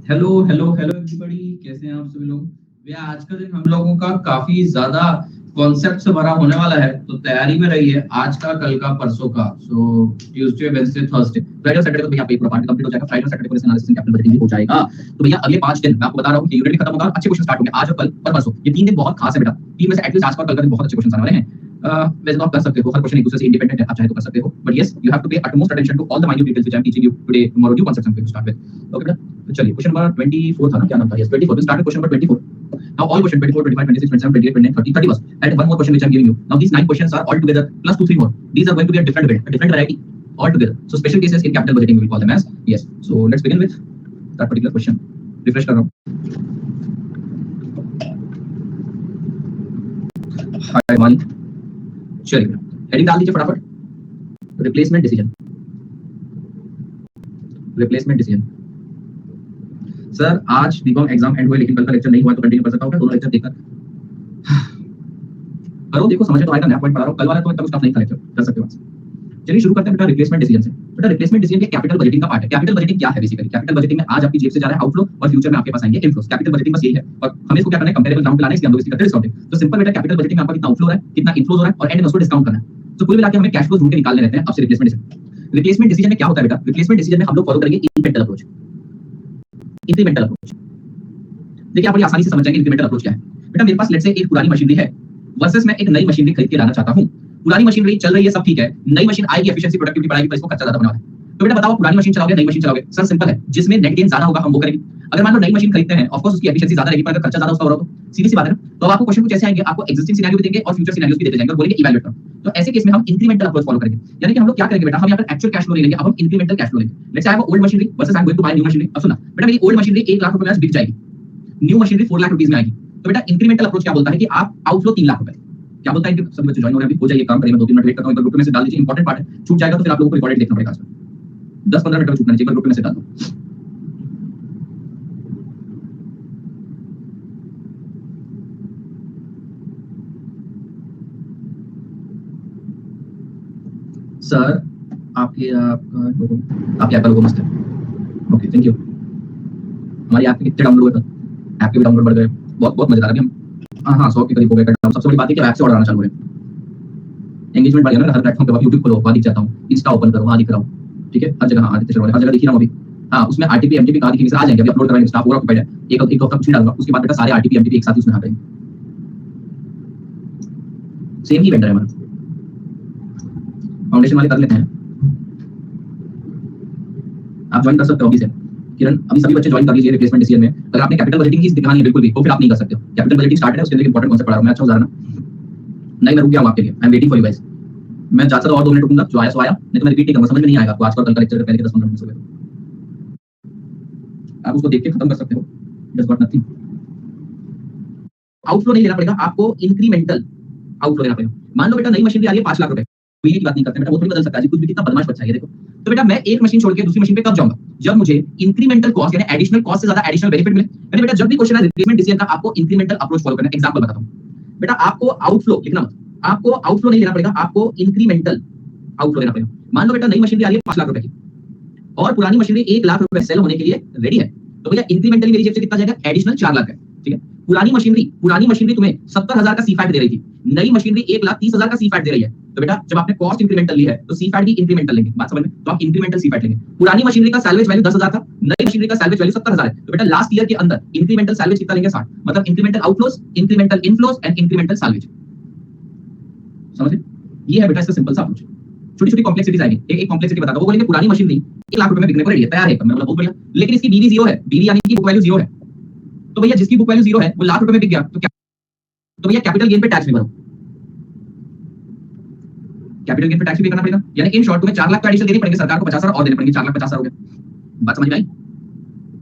Hello hello hello everybody, कैसे हैं आप सभी लोग। भैया आज का दिन हम लोगों का काफी ज्यादा कॉन्सेप्ट से भरा होने वाला है, तो तैयारी में रहिए। आज का, कल का, परसों का। सो ट्यूसडे, वेडनेसडे, थर्सडे, फ्राइडे और सैटरडे को भैया पे पूरा पार्ट कंप्लीट हो जाएगा। फ्राइडे और सैटरडे को जैसे एनालिसिस एंड कैपिटल बजटिंग भी हो जाएगा। तो भैया अगले 5 दिन मैं आपको बता रहा हूँ कि यूनिट भी खत्म होगा, अच्छे क्वेश्चन स्टार्ट होंगे आज और कल और परसों। ये 3 दिन बहुत खास है बेटा। 3 में से एटलीस्ट आज और कल का दिन बहुत अच्छे क्वेश्चन आने वाले हैं। वैसे तो आप कर सकते हो, हर क्वेश्चन एक दूसरे से इंडिपेंडेंट है, आप चाहे तो कर सकते हो, but yes you have to pay utmost attention to all the minute details which I am teaching you today, tomorrow, new concepts I am going to start with. Okay बेटा, तो चलिए क्वेश्चन नंबर 24 था ना, क्या नाम था? Yes 24, we'll start with question number 24. Now all question 24, 25, 26, 27, 28, 29, 30, 31, and one more question which I'm giving you. Now these 9 questions are all together plus 2, 3 more. These are going to be a different event, a different variety all together. So special cases in capital budgeting we will call them as. Yes. So let's begin with that particular question. Refresh कर रहा हूँ. Hi Mani. चलिए heading डाल दीजिए फटाफट. Replacement decision. Replacement decision. Sir आज BCom exam and हुए लेकिन कल का लेक्चर नहीं हुआ, तो कंटिन्यू कर सकता हूं क्या? दोनों लेक्चर देखकर करो, देखो समझ तो आएगा। नया पॉइंट पढ़ा रहा हूं, कल वाला तो एकदम स्टफ नहीं था, लेक्चर कर सकते हो। चलिए शुरू करते हैं बेटा रिप्लेसमेंट डिसीजन से। बेटा रिप्लेसमेंट डिसीजन के कैपिटल बजटिंग का पार्ट है। कैपिटल बजटिंग क्या है? बेसिकली कैपिटल बजटिंग में आज आपकी जेब से जा रहा है आउटफ्लो और फ्यूचर में आपके पास आएंगे इनफ्लोस। कैपिटल बजटिंग बस यही है, और हमें इसको क्या करना है? कंपेरेबल ग्राउंड पे लाना है, इसलिए हम लोग इसकी करते हैं डिस्काउंटिंग। तो सिंपल बेटा, कैपिटल बजटिंग में आपका कितना आउटफ्लो हो रहा है, कितना इनफ्लो हो रहा है, और एंड में उसको डिस्काउंट करना है। तो कुल मिलाकर हमें कैश फ्लो ढूंढ के निकालने रहते हैं। अब से रिप्लेसमेंट डिसीजन। रिप्लेसमेंट डिसीजन में क्या होता है बेटा? रिप्लेसमेंट डिसीजन में हम लोग फॉलो करेंगे इंक्रीमेंटल अप्रोच। इंक्रीमेंटल अप्रोच देखिए, आप बड़ी आसानी से समझ जाएंगे इंक्रीमेंटल अप्रोच क्या है। बेटा मेरे पास लेट्स से एक पुरानी मशीनरी है वर्सेस मैं एक नई मशीनरी खरीद के लाना चाहता हूं। पुरानी मशीनरी चल रही है, सब ठीक है, नई मशीन आएगी, एफिशिएंसी प्रोडक्टिविटी बढ़ाएगी, पर इसको खर्चा ज्यादा होने वाला है। तो बेटा बताओ, पुरानी मशीन चलाओगे नई मशीन चलाओगे? सर सिंपल है, जिसमें नेट गेन ज्यादा होगा हम वो करेंगे। अगर मान लो नई मशीन खरीदते हैं, ऑफ कोर्स उसकी एफिशिएंसी ज्यादा रहेगी, पर अगर खर्चा ज्यादा उसका हो रहा हो तो सीधी सी बात है ना। तो आपको क्वेश्चन कुछ ऐसे आएंगे, आपको एक्जिस्टिंग सिनेरियो भी देंगे और फ्यूचर सिनेरियोस भी देते जाएंगे और बोलेंगे इवैल्यूएट करो। तो ऐसे केस में हम इंक्रीमेंटल अप्रोच फॉलो करेंगे। यानी कि हम लोग क्या करेंगे बेटा, हम यहाँ पर एक्चुअल कैश फ्लो नहीं लेंगे, अब हम इंक्रीमेंटल कैश फ्लो लेंगे। Let's say I have old machinery versus I am going to buy new machinery. अब सुना बेटा, मेरी ओल्ड मशीनरी 1 लाख रुपए में बिक जाएगी, न्यू मशीनरी 4 लाख रुपीस में आएगी। तो बेटा इंक्रीमेंटल अप्रोच क्या बोलता है कि आप आउटफ्लो 3 लाख रुपए। क्या बोलता है? सभी बच्चे ज्वाइन हो रहे हैं अभी, हो जाइए, काम करिए, मैं 2-3 मिनट वेट करता हूं। एक ग्रुप में से डाल दीजिए, इंपॉर्टेंट पार्ट है, छूट जाएगा तो फिर आप लोगों को रिकॉर्डेड देखना पड़ेगा। 10-15 मिनट में छूटना चाहिए, ग्रुप में से डाल दो। सर आपके ऐप का लोगो मस्त है। Okay thank you. हमारी ऐप के कितने डाउनलोड हुए? ऐप के भी डाउनलोड बढ़ गए, बहुत बहुत मजेदार। अभी हम हाँ 100 के करीब हो गए। सबसे बड़ी बात है कि ऐप से ऑर्डर आना चालू है। एंगेजमेंट बढ़ गया ना हर प्लेटफॉर्म पे। यूट्यूब खोलो, वहां दिख जाता हूँ, इंस्टा ओपन करो, वहां दिख रहा हूँ, ठीक है, हर जगह। हाँ आदित्य शर्मा हर जगह दिख रहा हूँ अभी। हाँ उसमें आरटीपी एमटीपी कहाँ दिखेंगे? आ जाएंगे, अभी अपलोड करवाएंगे, स्टाफ पूरा ऑक्यूपाइड है। एक हफ्ता कुछ नहीं डालूंगा, उसके बाद बेटा सारे आरटीपी एमटीपी एक साथ ही उसमें आ जाएंगे। सेम ही वेंडर है हमारा। फाउंडेशन वाले कर लेते हैं, आप ज्वाइन कर सकते हो अभी से। किरण अभी सभी बच्चे ज्वाइन कर लीजिए रिप्लेसमेंट डिसीजन में। अगर आपने कैपिटल बजटिंग की दिखानी है बिल्कुल भी, तो फिर आप नहीं कर सकते हो। कैपिटल बजटिंग स्टार्टेड है, उसके अंदर इंपॉर्टेंट कॉन्सेप्ट पढ़ा रहा हूं मैं। अच्छा हो जा रहा ना? नहीं मैं रुक गया हूं आपके लिए, I am waiting for you guys. मैं ज्यादा और 2 मिनट रुकूंगा, जो आया सो आया, नहीं तो मैं रिपीट नहीं करूंगा, समझ में नहीं आएगा आपको। आज कल का लेक्चर पहले के 10-15 मिनट से आप उसको देख के खत्म कर सकते हो, जस्ट गॉट नथिंग। आउटफ्लो नहीं लेना पड़ेगा आपको, इंक्रीमेंटल आउटफ्लो लेना पड़ेगा। मान लो बेटा नई मशीनरी आ रही है 5 लाख रुपए, कोई की बात नहीं करते बेटा, वो थोड़ी बदल सकता है जी, कुछ भी। कितना बदमाश बच्चा है ये देखो। तो बेटा मैं एक मशीन छोड़ के दूसरी मशीन पे कब जाऊंगा? जब मुझे इंक्रीमेंटल कॉस्ट यानी एडिशनल कॉस्ट से ज्यादा एडिशनल बेनिफिट मिले। यानी बेटा जब भी क्वेश्चन है रिप्लेसमेंट डिसीजन का, आपको इंक्रीमेंटल अप्रोच फॉलो करना है। एग्जांपल बताता हूं बेटा, आपको आउटफ्लो लिखना मत, आपको आउटफ्लो नहीं लेना पड़ेगा, आपको इंक्रीमेंटल आउटफ्लो लेना पड़ेगा। मान लो बेटा नई मशीनरी आ रही है 5 लाख रुपए की और पुरानी मशीनरी 1 लाख रुपए सेल होने के लिए रेडी है। तो भैया इंक्रीमेंटली मेरी जेब से कितना जाएगा? एडिशनल 4 लाख है, ठीक है। पुरानी मशीनरी तुम्हें 70,000 का सीफैट दे रही थी, नई मशीनरी 1,30,000 का सीफैट दे रही है। तो बेटा जब आपने कॉस्ट इंक्रीमेंटल ली है तो सीफैट भी इंक्रीमेंटल लेंगे, बात समझ में? तो आप इंक्रीमेंटल सीफैट लेंगे। पुरानी मशीनरी का सैलवेज वैल्यू 10,000 था, नई मशीनरी का सैलवेज वैल्यू 70,000 है। तो बेटा लास्ट ईयर के अंदर इंक्रीमेंटल सैलवेज कितना लेंगे? 60। मतलब incremental outflows, incremental inflows and incremental salvage. समझे? ये है बेटा इसका सिंपल सा अप्रोच। छोटी छोटी कॉम्प्लेक्सिटीज आएगी, एक कॉम्प्लेक्सिटी बताता हूं। वो बोलेंगे पुरानी मशीनरी 1 लाख रुपए में बिकने को रेडी है, तैयार है, मैं बोला बहुत बढ़िया, लेकिन इसकी बीवी 0 है, बीवी यानी कि बुक वैल्यू 0 है। तो भैया जिसकी बुक वैल्यू 0 है वो लाख रुपए में बिक गया, तो भैया कैपिटल गेन पे टैक्स भी भरो, कैपिटल गेन पे टैक्स भी करना पड़ेगा। यानी इन शॉर्ट तुम्हें 4 लाख का एडिशन देने पड़ेंगे, सरकार को 50,000 और देने पड़ेंगे, 4 लाख 50,000 हो गया। बात समझ में आई?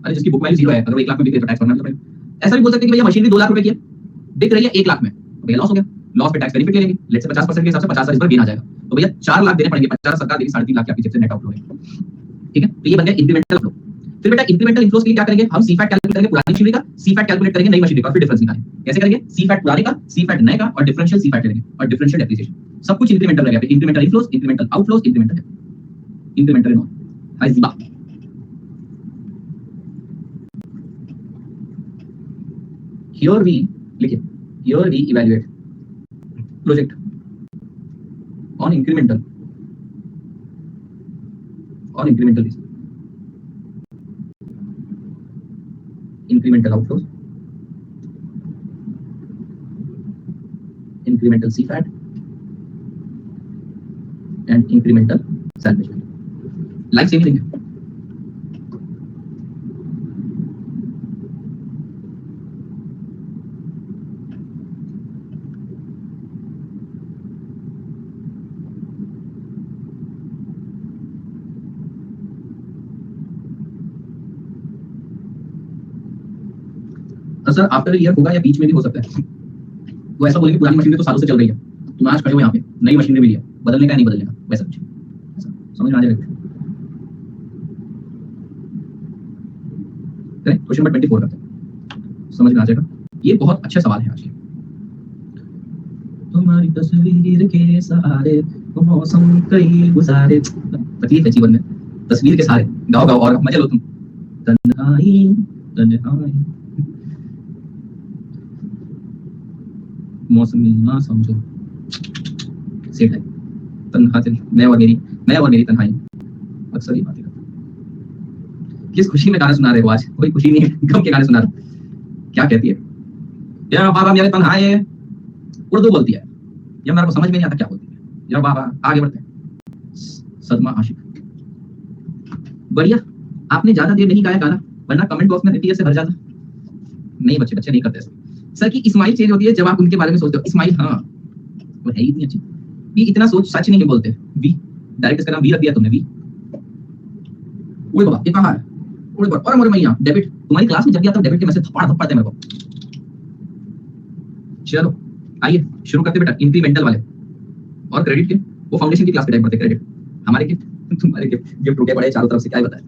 अरे जिसकी बुक वैल्यू 0 है, अगर वो 1 लाख में बिक रही है तो टैक्स भरना पड़ेगा। ऐसा भी बोल सकते हैं कि भैया मशीनरी 2 लाख रुपए की है, बिक रही है 1 लाख में, तो भैया लॉस हो गया, लॉस पे टैक्स बेनिफिट ले लेंगे। लेट्स से 50% के हिसाब से 50,000 इस पर गेन आ जाएगा, तो भैया 4 लाख देने पड़ेंगे, 50 सरकार देगी, 3.5 लाख की आपकी जेब से नेट आउटफ्लो है, ठीक है। तो ये बन गया इंक्रीमेंटल फ्लो। फिर बेटा इंक्रीमेंटल इनफ्लोस के लिए क्या करेंगे? हम सीफैट कैलकुलेट करेंगे पुरानी मशीनरी का, सीफैट कैलकुलेट करेंगे नई मशीनरी का, फिर डिफरेंस निकालेंगे। कैसे करेंगे? सीफैट पुराने का, सीफैट नए का और डिफरेंशियल सीफैट लेंगे और डिफरेंशियल डेप्रिसिएशन। सब कुछ इंक्रीमेंटल रहेगा, incremental inflows, incremental outflows, incremental in all. हाय जीबा हियर वी लिखिए, here we evaluate project on incremental basis, incremental outflows, incremental CFAT and incremental salvation. Like same thing है. सर आफ्टर ईयर होगा या बीच में भी हो सकता है? वो ऐसा बोलेंगे पुरानी मशीनरी तो सालों से चल रही है, तुम आज खड़े हो यहाँ पे, नई मशीनरी मिली है, बदलने का नहीं बदलने का, वैसा कुछ समझ में आ जाएगा। क्वेश्चन नंबर 24 करते हैं, समझ में आ जाएगा। ये बहुत अच्छा सवाल है आज। तुम्हारी तस्वीर के सहारे मौसम कई गुजारे, तकलीफ है जीवन में, तस्वीर के सहारे गाओ गाओ और मजे लो तुम। तन्हाई तन्हाई मौसमी ना समझो, सेठ है तन्हा दिल, मैं और मेरी तन्हाई, अक्सर ये बातें करता हूं। किस खुशी में गाना सुना रहे हो आज? कोई खुशी नहीं है, गम के गाने सुना रहे हो। क्या कहती है? या बाबा मेरे तन्हाई, उर्दू बोलती है, या मेरे को समझ में नहीं आता क्या बोलती है। या बाबा, आगे बढ़ते हैं। सदमा आशिक, बढ़िया, आपने ज्यादा देर नहीं गाया गाना, वरना कमेंट बॉक्स में टीयर से भर जाता। नहीं बच्चे नहीं करते सर की स्माइल चेंज होती है जब आप उनके बारे में सोचते हो। स्माइल, हाँ वो है इतनी अच्छी, भी इतना सोच सच नहीं बोलते। वी डायरेक्ट इसका नाम वी रख दिया तुमने, वी। ओए बाबा ये कहां है? ओए बाबा, और मोरे मैया डेबिट, तुम्हारी क्लास में जब भी आता हूं डेबिट के मैसेज थप्पड़ थप्पड़ते मेरे को। चलो आइए शुरू करते बेटा। इंक्रीमेंटल वाले और क्रेडिट के, वो फाउंडेशन की क्लास के टाइम पढ़ते। क्रेडिट हमारे गिफ्ट, तुम्हारे गिफ्ट टूटे पड़े चारों तरफ से, क्या बताए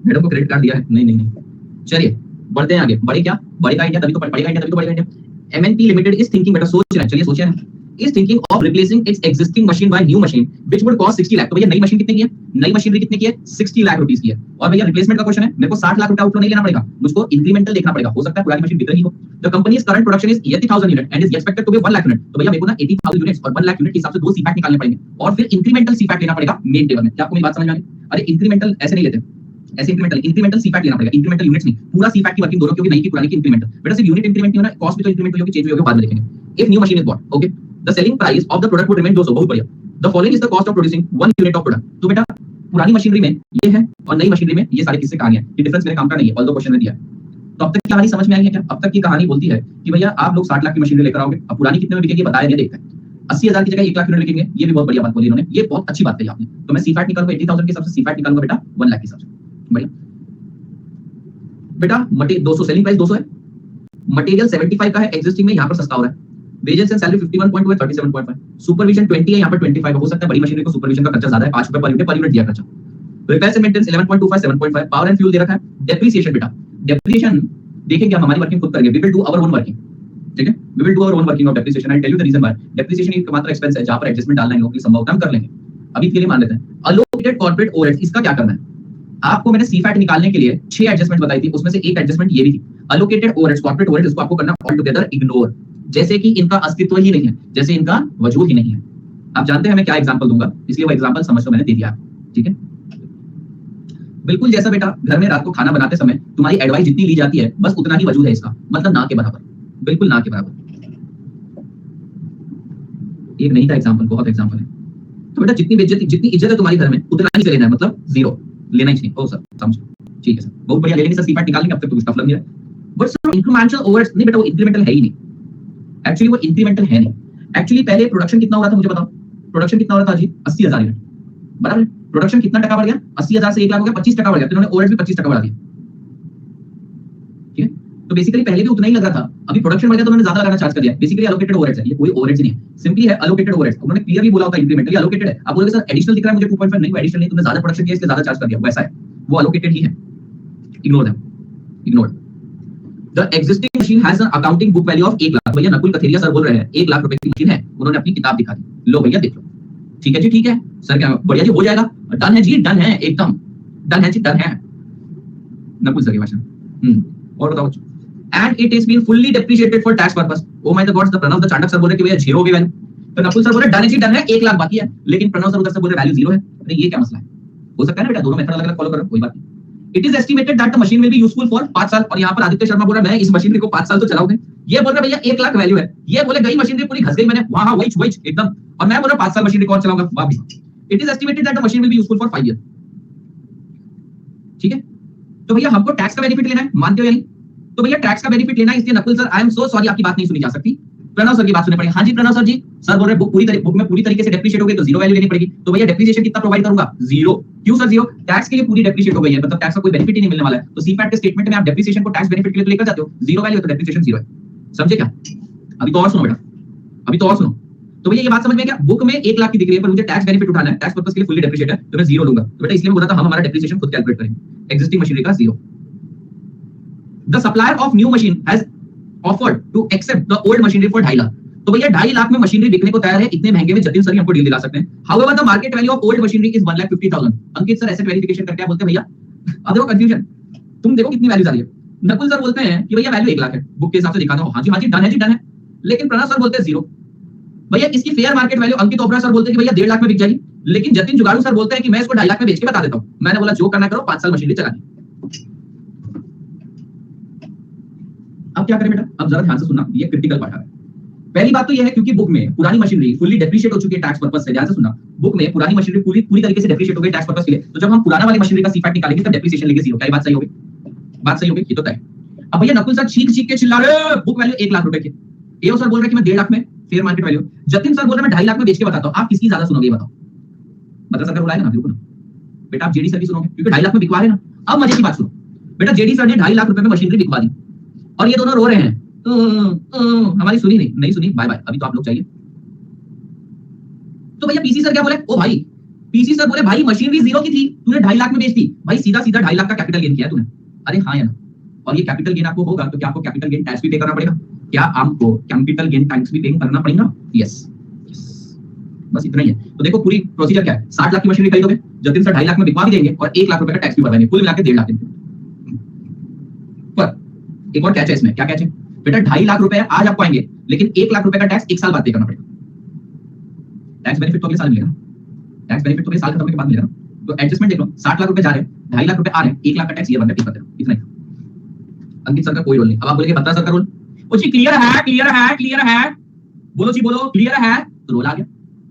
मैडम को क्रेडिट कार्ड दिया है? नहीं। चलिए बढ़ते हैं आगे। बड़े क्या? बड़े का आइडिया तभी तो बड़े का idea. MNP limited is thinking, बेटा सोच रहे हैं, चलिए सोचिए, is thinking of replacing its existing machine by new machine which would cost 60 lakh. तो भैया नई मशीन कितने की है? नई मशीनरी कितने की है? 60 लाख रुपीस की है। और भैया रिप्लेसमेंट का क्वेश्चन है, मेरे को 60 लाख रुपया आउटफ्लो नहीं लेना पड़ेगा, मुझको इंक्रीमेंटल देखना पड़ेगा। हो सकता है पुरानी मशीन बिक रही हो। The company's current production is 80,000 unit and is expected to be 1 lakh unit. तो भैया मेरे को ना 80,000 यूनिट्स और 1 लाख यूनिट के हिसाब से दो सीपैट निकालने पड़ेंगे और फिर इंक्रीमेंटल सीपैट लेना पड़ेगा मेन टेबल में। क्या आपको मेरी बात समझ में आ रही है? अरे इंक्रीमेंटल ऐसे नहीं लेते, ऐसे इंक्रीमेंटल सीपैट लेना पड़ेगा। इंक्रीमेंटल यूनिट्स नहीं, पूरा सीपैट की वर्किंग दोनों की होगी, नई की पुरानी की इंक्रीमेंटल। बेटा सिर्फ यूनिट इंक्रीमेंट नहीं होना, कॉस्ट भी तो इंक्रीमेंट होगी, चेंज होगी, बाद में देखेंगे। If new machine is bought, okay, the selling price of the product would remain दोस्तों, बहुत बढ़िया। The following is the cost of producing 1 unit of product. तो बेटा पुरानी मशीनरी में ये है और नई मशीनरी में ये सारे किस्से कहानी है, ये डिफरेंस मेरे काम का नहीं है, ऑल्दो क्वेश्चन में दिया है। तो अब तक की कहानी समझ में आई है क्या? अब तक की कहानी बोलती है कि भैया आप लोग 60 लाख की मशीनरी लेकर आओगे, अब पुरानी कितने में बिकेगी बताया नहीं, देखते हैं। 80,000 की जगह 1 लाख यूनिट लिखेंगे, ये भी बहुत बढ़िया बात बोली इन्होंने, ये बहुत अच्छी बात कही आपने। तो मैं सीफैट निकालूंगा 80,000 के हिसाब से, सीफैट निकालूंगा बेटा 1 लाख के हिसाब से। बढ़िया बेटा, 200 सेलिंग प्राइस 200 है, मटेरियल 75 का है, एग्जिस्टिंग में यहाँ पर सस्ता हो रहा है। वेजेस एंड सैलरी 51.2 है, 37.5, सुपरविजन 20 है, यहाँ पर 25 हो सकता है। बड़ी मशीनरी को सुपरविजन का खर्चा ज्यादा है, 5 रुपए पर यूनिट दिया खर्चा। Repairs and maintenance 11.25 7.5, power and fuel दे रखा है। डेप्रिसिएशन बेटा, डेप्रिसिएशन देखेंगे हम, हमारी वर्किंग खुद करेंगे, we will do our own working, ठीक है, we will do our own working of depreciation. I tell you the reason why. Depreciation एक मात्र एक्सपेंस है जहां पर एडजस्टमेंट डालना है, लोग संभव हम कर लेंगे, अभी के लिए मान लेते हैं। अलोकेटेड कॉर्पोरेट ओवरहेड्स, इसका क्या करना है? आपको मैंने सीफैट निकालने के लिए 6 एडजस्टमेंट बताई थी, उसमें से एक एडजस्टमेंट ये भी थी, अलोकेटेड ओवरहेड्स, कॉर्पोरेट ओवरहेड्स, इसको आपको करना ऑल टुगेदर इग्नोर, जैसे कि इनका अस्तित्व ही नहीं है, जैसे इनका वजूद ही नहीं है। आप जानते हैं मैं क्या एग्जांपल दूंगा, इसलिए वो एग्जांपल समझ लो मैंने दे दिया, ठीक है। बिल्कुल जैसा बेटा घर में रात को खाना बनाते समय तुम्हारी एडवाइस जितनी ली जाती है बस उतना ही वजूद है इसका, मतलब ना के बराबर, बिल्कुल ना के बराबर। एक नहीं था एग्जांपल, बहुत एग्जांपल है। तो बेटा जितनी इज्जत है तुम्हारी घर में उतना ही लेना है, मतलब 0 लेना ही नहीं। ओ सर समझ, ठीक है सर, बहुत बढ़िया, ले लेंगे सर, सीपैट निकाल लेंगे, अब तक तो कुछ टफ लग नहीं रहा। बट सर इंक्रीमेंटल ओवरहेड्स नहीं बेटा, वो इंक्रीमेंटल है ही नहीं, एक्चुअली वो इंक्रीमेंटल है नहीं। एक्चुअली पहले प्रोडक्शन कितना हो रहा था मुझे बताओ, प्रोडक्शन कितना हो रहा था जी? 80,000 यूनिट, बराबर। प्रोडक्शन कितना टका बढ़ गया? 80,000 से 1 लाख हो गया, 25% बढ़ गया, तो इन्होंने ओवरहेड भी 25% बढ़ा दिया, ठीक है। तो बेसिकली पहले भी उतना ही लग रहा था, अभी प्रोडक्शन बढ़ गया तो उन्होंने ज्यादा लगाना चार्ज कर दिया। बेसिकली एलोकेटेड ओवरहेड्स है, ये कोई ओवरहेड्स नहीं है, सिंपली है एलोकेटेड ओवरहेड्स। उन्होंने क्लियरली बोला होता है इंक्रीमेंटली एलोकेटेड है। आप बोलोगे सर एडिशनल दिख रहा है मुझे 2.5, नहीं एडिशनल नहीं, तुमने ज्यादा प्रोडक्शन किया इसलिए ज्यादा चार्ज कर दिया, वैसा है, वो एलोकेटेड ही है, ignore them, ignore. The existing machine has an accounting book value of 1 lakh. भैया नकुल कथेरिया सर बोल रहे हैं 1 लाख रुपए की मशीन है, उन्होंने अपनी किताब दिखा दी, लो भैया देख लो, ठीक है जी, ठीक है सर, क्या बढ़िया जी, हो जाएगा, डन है जी, डन है, एकदम डन है जी, डन है, नकुल सर की भाषा। और बताओ and it is been fully depreciated for tax purpose. Oh my god, the Pranav the Chandak sir बोल रहे कि भैया जीरो हो गई वैल्यू, तो नकुल सर बोल रहे डन है 1 लाख बाकी है, लेकिन प्रणव सर उधर से बोल रहे वैल्यू जीरो है। अरे ये क्या मसला है? हो सकता है ना बेटा दोनों मेथड अलग-अलग फॉलो करो, कोई बात नहीं। It is estimated that the machine will be useful for 5 साल, और यहाँ पर आदित्य शर्मा बोल रहा है मैं इस मशीनरी को 5 साल तो चलाऊंगा। ये बोल रहा भैया 1 लाख वैल्यू है, ये बोले गई मशीनरी पूरी घस गई मैंने वहां वही एकदम, और मैं बोल रहा 5 साल मशीनरी कौन चलाऊंगा? वाह भैया। It is estimated that the machine will be useful for 5 year. ठीक है, तो भैया हमको टैक्स का बेनिफिट लेना है, मानते हो या नहीं? तो भैया टैक्स का बेनिफिट लेना है, इसलिए Nakul sir I am so sorry आपकी बात नहीं सुनी जा सकती, प्रणव सर की बात सुननी पड़ेगी। हाँ जी प्रणव सर जी, सर बोल रहे बुक में पूरी तरीके से डेप्रिशिएट हो गई तो जीरो वैल्यू लेनी पड़ेगी, तो भैया डेप्रिसिएशन कितना प्रोवाइड करूंगा? जीरो। क्यों सर जीरो? टैक्स के लिए पूरी डेप्रिशिएट हो गई है, मतलब टैक्स का कोई बेनिफिट ही नहीं मिलने वाला है, तो सीपैट के स्टेटमेंट में आप डेप्रिसिएशन को टैक्स बेनिफिट के लिए लेकर जाते हो, जीरो वैल्यू तो डेप्रिसिएशन जीरो है। समझे क्या? अभी तो और सुनो बेटा, अभी तो और सुनो। तो भैया ये बात समझ में क्या? बुक में 1 लाख की दिख रही है, पर मुझे टैक्स बेनिफिट उठाना है, टैक्स पर्पस के लिए फुल्ली डेप्रिशिएट है, तो मैं जीरो लूंगा। तो बेटा इसलिए मैं बोला था हम हमारा डेप्रिसिएशन खुद कैलकुलेट करेंगे। एक्जिस्टिंग मशीनरी का zero. The supplier of new machine has offered to accept the old machinery for 2.5 lakh. तो भैया 2.5 लाख में मशीनरी बिकने को तैयार है, इतने महंगे में जतिन सर ही हमको डील दिला सकते हैं। However the market value of old machinery is 1,50,000। Ankit sir asset verification करके बोलते हैं भैया अब देखो कंफ्यूजन, तुम देखो कितनी वैल्यू आ रही है। नकुल सर बोलते हैं कि भैया वैल्यू 1 लाख है, बुक के हिसाब से दिखा दो, हाँ जी डन है जी डन है, लेकिन प्रणव सर बोलते हैं जीरो। भैया इसकी फेयर मार्केट वैल्यू अंकित ओबरा सर बोलते हैं कि भैया 1.5 लाख में बिक जाएगी, लेकिन जतिन जुगाड़ू सर बोलते हैं कि मैं इसको 2.5 लाख में बेच के बता देता हूं। मैंने बोला जो करना करो, 5 साल मशीनरी चलानी। अब क्या करें बेटा? अब जरा ध्यान से सुनना, ये क्रिटिकल पार्ट है। पहली बात तो ये है क्योंकि बुक में पुरानी मशीनरी फुल्ली डेप्रिशिएट हो चुकी है टैक्स पर्पस से, ध्यान से सुनना, बुक में पुरानी मशीनरी पूरी तरीके से डेप्रिशिएट हो गई टैक्स पर्पस के लिए, तो जब हम पुराना वाली मशीनरी का सीफैट निकालेंगे तब डेप्रिसिएशन लेके जीरो। क्या ये बात सही होगी? बात सही होगी? ये तो तय। अब भैया नकुल सर चीख के चिल्ला रहे बुक वैल्यू 1 लाख रुपए की, एओ सर बोल रहे हैं कि मैं 1.5 लाख में fair market value, Jatin sir बोल रहे हैं मैं 2.5 लाख में बेच के बताता हूं। आप किसकी ज्यादा सुनोगे ये बताओ? बता सरकार बुलाएगा ना, बिल्कुल बेटा आप जेडी सर की सुनोगे क्योंकि 2.5 लाख में बिकवा रहे ना। अब मजे की बात सुनो बेटा, जेडी सर ने 2.5 लाख रुपए में मशीनरी बिकवा दी और ये दोनों रो रहे हैं हमारी सुनी नहीं सुनी, बाय बाय, अभी तो आप लोग चाहिए। तो भैया पीसी सर क्या बोले? ओ भाई पीसी सर बोले भाई मशीनरी जीरो की थी, तूने 2.5 लाख में बेच दी, भाई सीधा 2.5 लाख का कैपिटल गेन किया तूने। अरे हाँ या ना? और ये कैपिटल गेन आपको होगा तो क्या आपको कैपिटल गेन टैक्स भी पे करना पड़ेगा? क्या आपको कैपिटल गेन टैक्स भी पे करना पड़ेगा? यस, बस इतना ही है। तो देखो पूरी प्रोसीजर क्या है, 60 लाख की मशीनरी खरीदोगे, जतिन सर 2.5 लाख में बिकवा भी देंगे और 1 लाख रुपए का टैक्स भी भरवाएंगे, कुल मिलाकर 1.5 लाख। पर एक और कैच है इसमें, क्या कैच है बेटा? 2.5 लाख रुपए आज आपको आएंगे, लेकिन 1 लाख रुपए का टैक्स 1 साल बाद पे करना पड़ेगा। टैक्स बेनिफिट तो अगले साल मिलेगा, टैक्स बेनिफिट तो अगले साल खत्म होने के बाद मिलेगा। तो एडजस्टमेंट देख लो, 60 लाख रुपए जा रहे हैं, 2.5 लाख रुपए आ रहे हैं, 1 लाख का टैक्स ये बनता है, इतना ही। अंकित सर का कोई रोल नहीं। अब आप बोलेंगे बत्ता सर का रोल, ओ जी क्लियर है क्लियर है क्लियर है, बोलो जी बोलो क्लियर है, तो रोल आ गया।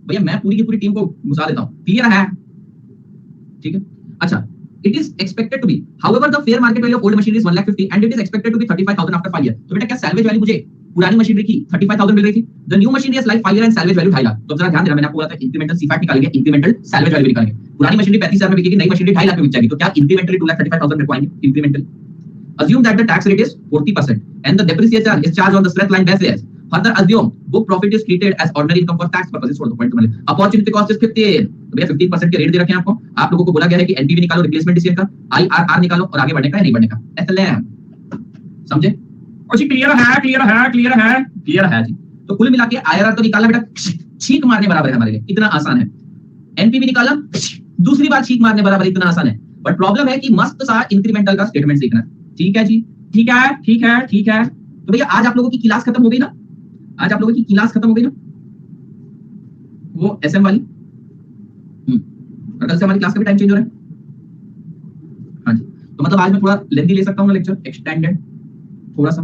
भैया मैं पूरी की पूरी टीम को घुसा देता हूं, क्लियर है? ठीक है, अच्छा। It is expected to be, however, the fair market value of old machinery is 1,50,000 and it is expected to be 35,000 after 5 years. तो बेटा क्या salvage value मुझे पुरानी मशीनरी की 35,000 मिल रही थी? The new machinery has life 5 years and salvage value 2.5 lakh. तो जरा ध्यान देना, मैंने आपको बोला था इंक्रीमेंटल सीफैट निकालेंगे, इंक्रीमेंटल salvage value निकालेंगे। पुरानी मशीनरी 35,000 में बिकेगी, नई मशीनरी 2.5 लाख में बिक जाएगी, तो क्या इंक्रीमेंटली 2,35,000 मेरे को आएंगे? Incremental. Assume that the tax rate is 40% and the depreciation is charged on the straight line basis. Further assume book profit is treated as ordinary income for tax purposes. छोड़ दो पॉइंट मैंने। Opportunity cost is 15, तो भैया 15% के rate दे रखे हैं आपको। आप लोगों को बोला गया है कि एनपीवी निकालो, रिप्लेसमेंट डिसीजन का, आईआरआर निकालो और आगे बढ़ने का है नहीं बढ़ने का, एसएलएम। समझे? और जी क्लियर है क्लियर है क्लियर है क्लियर है जी। तो कुल मिला के आईआरआर तो निकालना बेटा छींक मारने बराबर है हमारे लिए, इतना आसान है। एनपीवी निकाला दूसरी बार छींक मारने बराबर, इतना आसान है। बट प्रॉब्लम है कि मस्त सा इंक्रीमेंटल का स्टेटमेंट सीखना है। ठीक है जी, ठीक है ठीक है ठीक है। तो भैया आज आप लोगों की क्लास खत्म हो गई ना? आज आप लोगों की क्लास खत्म हो गई ना, वो एसएम वाली। और कल से हमारी क्लास का भी टाइम चेंज हो रहा है। हाँ जी, तो मतलब आज मैं थोड़ा लेंथी ले सकता हूँ ना लेक्चर, एक्सटेंडेड थोड़ा सा।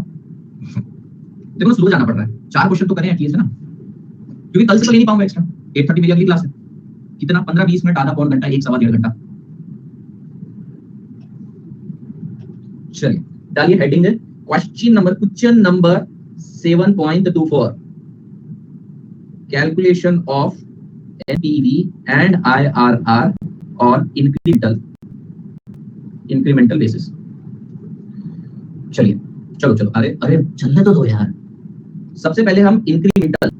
देखो स्लो जाना पड़ रहा है, 4 क्वेश्चन तो करें एटलीस्ट ना, क्योंकि कल से तो ले नहीं पाऊंगा एक्स्ट्रा। 8:30 मेरी अगली क्लास है, कितना 15-20 मिनट, आधा पौन घंटा, 1 सवा 1.5 घंटा। चलिए डालिए हेडिंग है question number 7.24, calculation of NPV and IRR और इंक्रीमेंटल बेसिस। चलिए चलो चलो, अरे अरे चलने तो दो यार। सबसे पहले हम इंक्रीमेंटल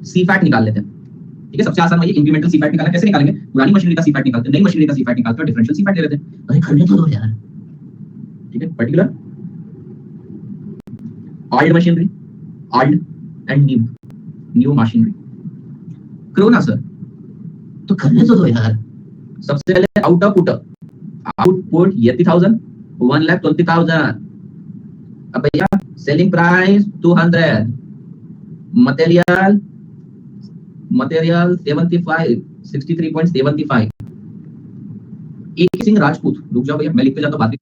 सीफैट निकाल लेते हैं। ठीक है, सबसे आसान वही इंक्रीमेंटल सीफैट निकालना। कैसे निकालेंगे? पुरानी मशीनरी का सीफैट निकालते हैं, नई मशीनरी का सीफैट निकालते हैं, डिफरेंशियल सीफैट ले लेते हैं। अरे करने तो दो यार। ठीक है, particular old machinery, old and new machinery। क्रोना सर तो करने तो दो यार। सबसे पहले आउटपुट 80,000, 1,20,000, अब भैया सेलिंग प्राइस 200, मटेरियल मटेरियल 75, 63.75। एक सिंह राजपूत, रुक जाओ भैया मैं लिखते जाता हूं बात।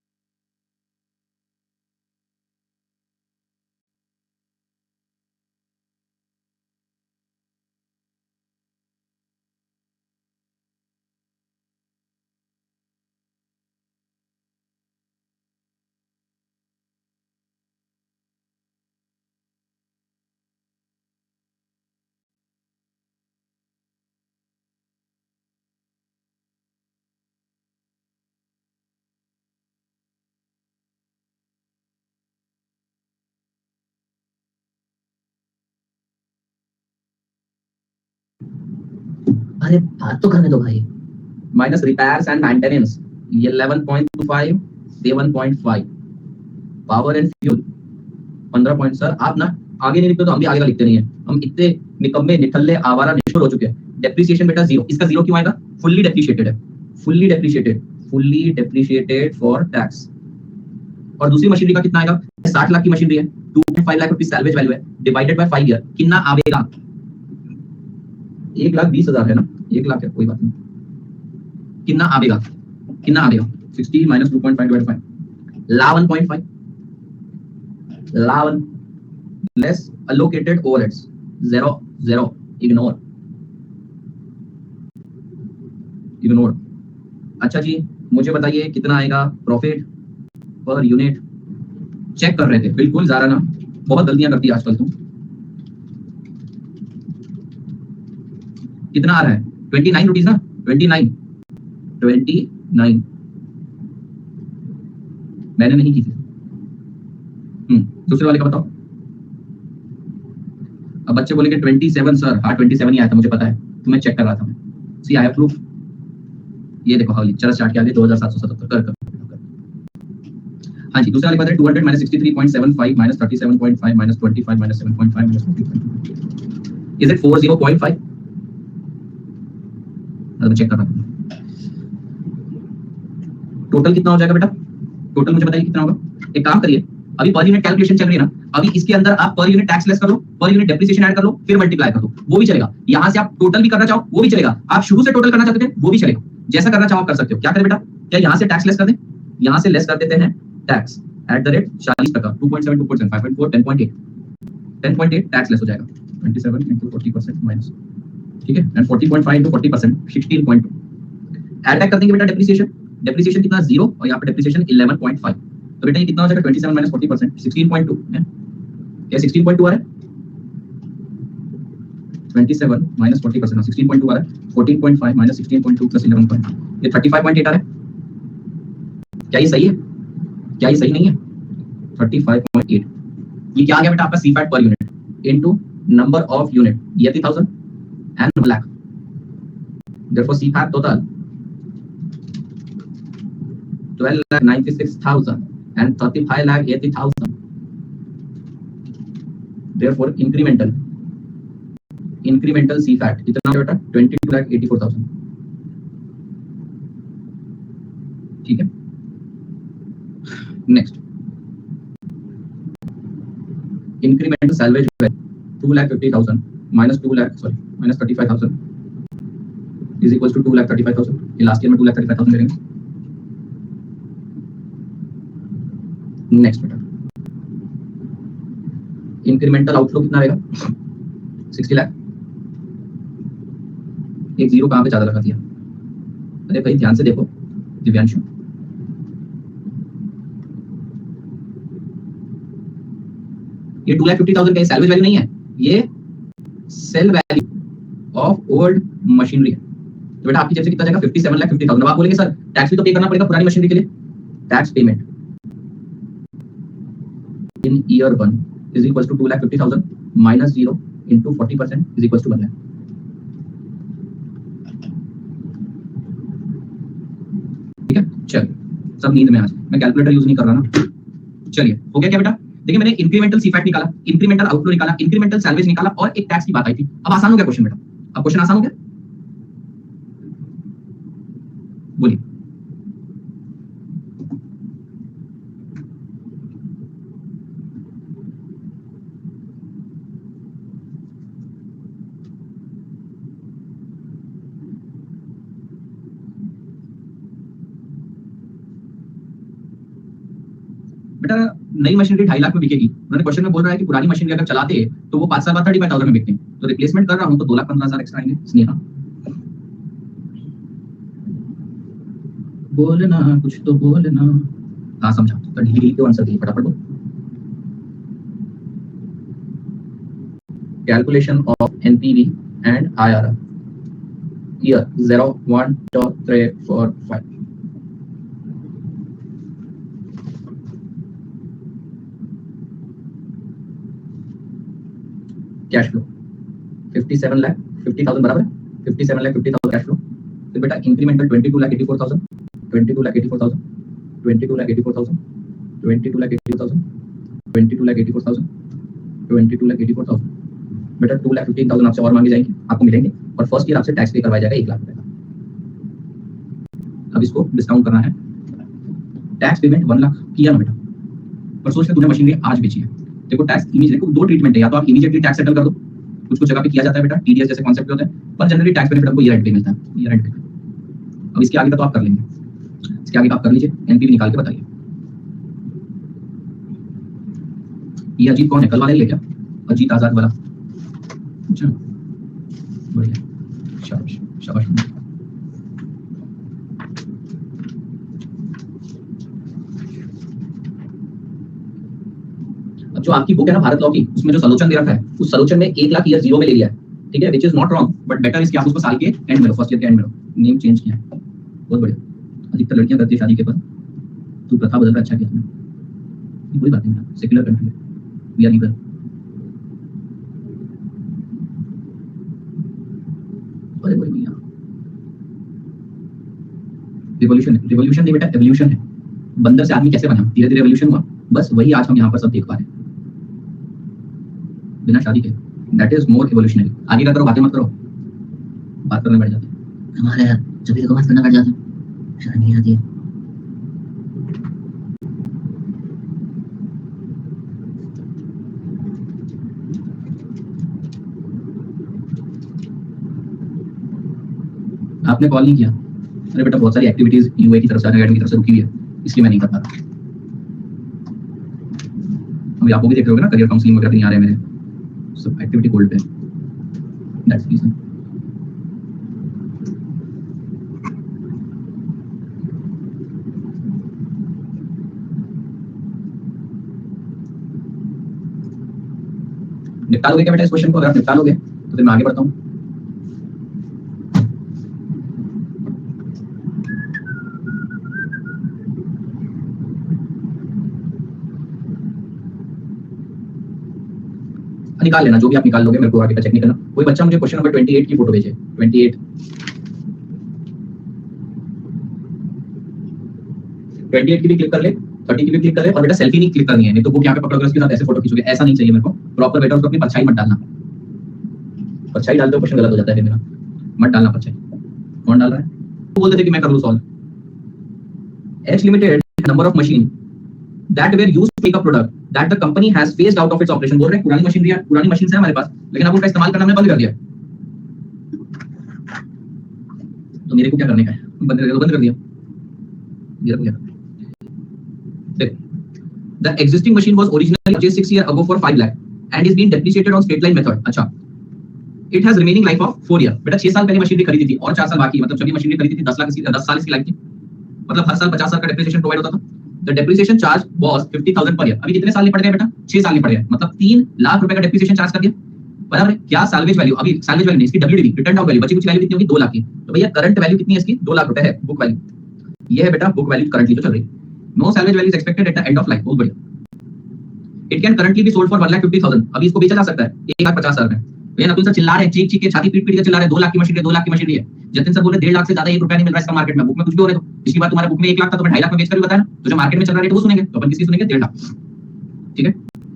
अरे बात तो करने दो भाई। Minus repairs and maintenance 11.25, 7.5। Power and fuel 15 point. Sir आप ना आगे नहीं लिखते तो हम भी आगे का लिखते नहीं है, हम इतने निकम्मे निठल्ले आवारा निष्ठुर हो चुके हैं। डेप्रिसिएशन बेटा जीरो, इसका जीरो क्यों आएगा? फुल्ली डेप्रिशिएटेड है, fully depreciated, fully depreciated for tax. और दूसरी मशीनरी का कितना आएगा? 60 लाख की मशीनरी है, 2.5 लाख रुपीस सैलवेज वैल्यू है, डिवाइडेड बाय 5 ईयर कितना आवेगा? 1,20,000 है ना, 1 लाख है, कोई बात नहीं। कितना आवेगा? कितना आवेगा? 60 minus 2.5 divided by 51.5, 51 less allocated overheads, 0 0, ignore ignore। अच्छा जी मुझे बताइए कितना आएगा प्रॉफिट पर यूनिट? चेक कर रहे थे बिल्कुल, ज़ारा ना बहुत गलतियां करती है आजकल। तुम कितना आ रहा है? 29 रुपीज ना, 29, 29 मैंने नहीं की थी। दूसरे वाले का बताओ। अब बच्चे बोलेंगे 27 सर, हाँ 27 ही आया था मुझे पता है, तो मैं चेक कर रहा था। सी आई हैव प्रूफ। ये देखो हाउ चला स्टार्ट किया 2777 कर। हाँ जी दूसरा वाले का 200 minus 63.75 minus 37.5 minus 25 minus 7.5 minus 20। Is it 40.5? मैं चेक कर रहा हूँ। टोटल कितना हो जाएगा बेटा? टोटल मुझे बताइए कितना होगा। एक काम करिए, अभी पर यूनिट कैलकुलेशन चल रही है ना, अभी इसके अंदर आप पर यूनिट टैक्स लेस कर लो, पर यूनिट डेप्रिसिएशन ऐड कर लो, फिर मल्टीप्लाई कर दो, वो भी चलेगा। यहां से आप टोटल भी करना चाहो वो भी चलेगा, आप शुरू से टोटल करना चाहते थे वो भी चलेगा, जैसा करना चाहो आप कर सकते हो। क्या करें बेटा? क्या यहां से टैक्स लेस कर दें? यहां से लेस कर देते हैं tax at the rate 40%, 2.7, 2%, 5.4, 10.8, 10.8 tax less हो जाएगा। 27 into 40% माइनस, ठीक है, एंड 40.5 into 40% 16.2। ऐड बैक कर देंगे बेटा डेप्रिसिएशन, डेप्रिसिएशन कितना? 0, और यहाँ पे डेप्रिसिएशन 11.5। तो बेटा ये कितना हो जाएगा? 27 माइनस 40% 16.2 है। क्या 16.2 आ रहा है? 27 माइनस 40% 16.2 आ रहा है। 14.5 माइनस 16.2 प्लस 11.5, ये 35.8 आ रहा है। क्या ये सही है? क्या ये सही नहीं है? 35.8। ये क्या आ गया बेटा आपका? C FAT per unit into number of unit, ये 30,000 and lakh, therefore C FAT total 12,96,000 and 35,80,000। Therefore, incremental C fat कितना बेटा? 22,84,000। ठीक है, next incremental salvage 2,50,000 minus 2 lakh, sorry minus 35,000 is equal to 2,35,000। ये लास्ट ईयर में 2,35,000 ले लेंगे। नेक्स्ट बेटा इंक्रीमेंटल आउटफ्लो कितना रहेगा? 60 लाख। एक जीरो कहां पे ज्यादा लगा दिया? अरे भाई ध्यान से देखो दिव्यांशु, ये 2,50,000 का सैलवेज वैल्यू नहीं है, ये sale value of old machinery है। तो बेटा आपकी जेब से कितना जाएगा? 57,50,000। अब आप बोलेंगे सर टैक्स भी तो पे करना पड़ेगा पुरानी मशीनरी के लिए। Tax payment in year 1 is equal to 2,50,000 minus 0 into 40% is equal to 1 lakh. ठीक है, चलिए सब नींद में आज, मैं कैलकुलेटर यूज नहीं कर रहा ना। चलिए हो गया क्या बेटा? देखिए मैंने इंक्रीमेंटल सी फैट निकाला, इंक्रीमेंटल आउटफ्लो निकाला, इंक्रीमेंटल सैलवेज निकाला, और एक टैक्स की बात आई थी। अब आसान हो गया क्वेश्चन बेटा, अब क्वेश्चन आसान हो गया। बोलिए बेटा नई मशीनरी 2.5 लाख में बिकेगी, उन्होंने क्वेश्चन में बोल रहा है कि पुरानी मशीनरी अगर चलाते तो वो 5 साल बाद 35,000 में बिकते हैं, तो रिप्लेसमेंट कर रहा हूं तो 2,15,000 एक्स्ट्रा आएंगे। स्नेहा बोलना कुछ तो बोलना। हाँ समझा, तो ढीली क्यों आंसर दिए फटाफट बोल। Calculation of NPV and IRR year 0 1 2 3 4 5। Cash flow 57 lakh 50,000 बराबर है, 57 लाख 50,000 कैश फ्लो। फिर बेटा इंक्रीमेंटल 22,84,000 22,84,000 22,84,000 22,84,000 22,84,000 22,84,000 बेटा 2,15,000 आपसे और मांगे जाएंगे, आपको मिलेंगे, और फर्स्ट ईयर आपसे टैक्स पे करवाया जाएगा 1 लाख रुपए का। अब इसको डिस्काउंट करना है, टैक्स पेमेंट 1 लाख किया ना बेटा, पर सोच ले तूने मशीनरी आज बेची है, देखो टैक्स इमीडिएट दो ट्रीटमेंट है, या तो आप इमीडिएटली टैक्स सेटल कर दो, कुछ कुछ जगह पे किया जाता है बेटा, टीडीएस जैसे कॉन्सेप्ट होता है, पर जनरली टैक्स बेनिफिट आपको ईयर एंड पे मिलता है, ईयर एंड पे। अब इसके आगे का तो आप कर लेंगे, इसके आगे आप कर लीजिए, एनपीवी निकाल के बताइए। ये अजीत कौन है, कल वाला ही है क्या, अजीत आजाद वाला? अच्छा बढ़िया, शाबाश शाबाश। अब जो आपकी बुक है ना भारत लॉ की, उसमें जो सलोचन दे रखा है, उस सलोचन में 1 लाख ईयर 0 में ले लिया है, ठीक है, which is not wrong, but better is कि आप उसको साल के एंड में लो, फर्स्ट ईयर के एंड में लो, नेम चेंज किया है, बहुत बढ़िया। अधिकतर लड़कियां करती है शादी के बाद, तू प्रथा बदल कर अच्छा किया तुमने, ये कोई बात नहीं, सेक्युलर कंट्री है, वी आर लीगल। अरे वही भैया रिवॉल्यूशन है, रिवॉल्यूशन नहीं बेटा एवोल्यूशन है, बंदर से आदमी कैसे बना, धीरे धीरे एवोल्यूशन हुआ, बस वही आज हम यहाँ पर सब देख पा रहे हैं बिना शादी के, दैट इज मोर एवोल्यूशनरी। आगे का करो, बातें मत करो, बात करने बैठ जाते हैं हमारे यार, जब भी बात करना बैठ जाते हैं, शर्म नहीं आती है। आपने कॉल नहीं किया, अरे बेटा बहुत सारी एक्टिविटीज यूए की तरफ से, अकेडमी की तरफ से रुकी हुई है, इसलिए मैं नहीं कर पा रहा। अभी आपको भी देख रहे होगे ना, करियर काउंसलिंग वगैरह नहीं आ रहे मेरे, सब एक्टिविटी होल्ड पे है, दैट्स रीजन। निपटा लोगे क्या बेटा इस क्वेश्चन को, अगर आप निपटा लोगे तो फिर मैं आगे बढ़ता हूँ। निकाल लेना, जो भी आप निकाल लोगे मेरे को आगे का चेक नहीं करना। कोई बच्चा मुझे क्वेश्चन नंबर 28 की फोटो भेजे, 28 की भी क्लिक कर ले, 30 की भी क्लिक कर ले, और बेटा सेल्फी नहीं क्लिक करनी है, नहीं तो बुक यहाँ पे पकड़ोगे उसके साथ ऐसे फोटो खींचोगे, ऐसा नहीं चाहिए मेरे को, प्रॉपर बेटा उसको अपनी परछाई मत डालना, परछाई डालते हो क्वेश्चन गलत हो जाता है मेरा, मत डालना परछाई। कौन डाल रहा है, तो बोलते थे कि मैं कर लूं solve. H limited number of machine that were used to make a product that the company has phased out of its operation। बोल रहे हैं पुरानी मशीनरी है, पुरानी मशीन है हमारे पास, लेकिन अब उनका इस्तेमाल करना हमने बंद कर दिया, तो मेरे को क्या करने का है, बंद कर दिया, मेरे को क्या करना है। The existing machine was originally purchased 6 years ago for 5 lakh and is being depreciated on straight line method। अच्छा, it has remaining life of 4 year। बेटा 6 साल पहले मशीनरी खरीदी थी और 4 साल बाकी, मतलब जब ये मशीनरी खरीदी थी 10 साल इसकी लाइफ थी, मतलब हर साल 50 साल का डेप्रिसिएशन प्रोवाइड होता था। The depreciation charge was 50,000 per year। अभी कितने साल नहीं पड़ गए बेटा, 6 साल नहीं पड़ गए, मतलब 3 लाख रुपए का डेप्रिसिएशन चार्ज कर दिया, बराबर है। क्या सैल्वेज वैल्यू, अभी सैल्वेज वैल्यू नहीं, इसकी डब्ल्यूडीवी रिटर्न डाउन वैल्यू, बची कुछ वैल्यू कितनी होगी, 2 लाख की, तो भैया करंट वैल्यू कितनी है इसकी, 2 लाख रुपए है बुक वैल्यू, ये है बेटा बुक वैल्यू करंटली जो चल रही। No salvage value is expected at the end of life, बहुत बढ़िया। It can currently be sold for 1,50,000। अभी इसको बेचा जा सकता है 1,50,000 में। भैया नकुल सर चिल्ला रहे हैं, चीख चीख के छाती पीट पीट के चिल्ला रहे हैं, 2 लाख की मशीन है, 2 लाख की मशीन है। जतिन सर बोले 1.5 लाख से ज्यादा 1 रुपया नहीं मिल रहा इसका मार्केट में, बुक में कुछ भी हो रहे तो इसकी बात, तुम्हारे बुक में 1 लाख था तो मैं 2.5 लाख में बेच कर भी बताया ना, तो जो मार्केट में चल रहा है वो सुनेंगे, तो अपन किसकी सुनेंगे, 1.5 लाख, ठीक है।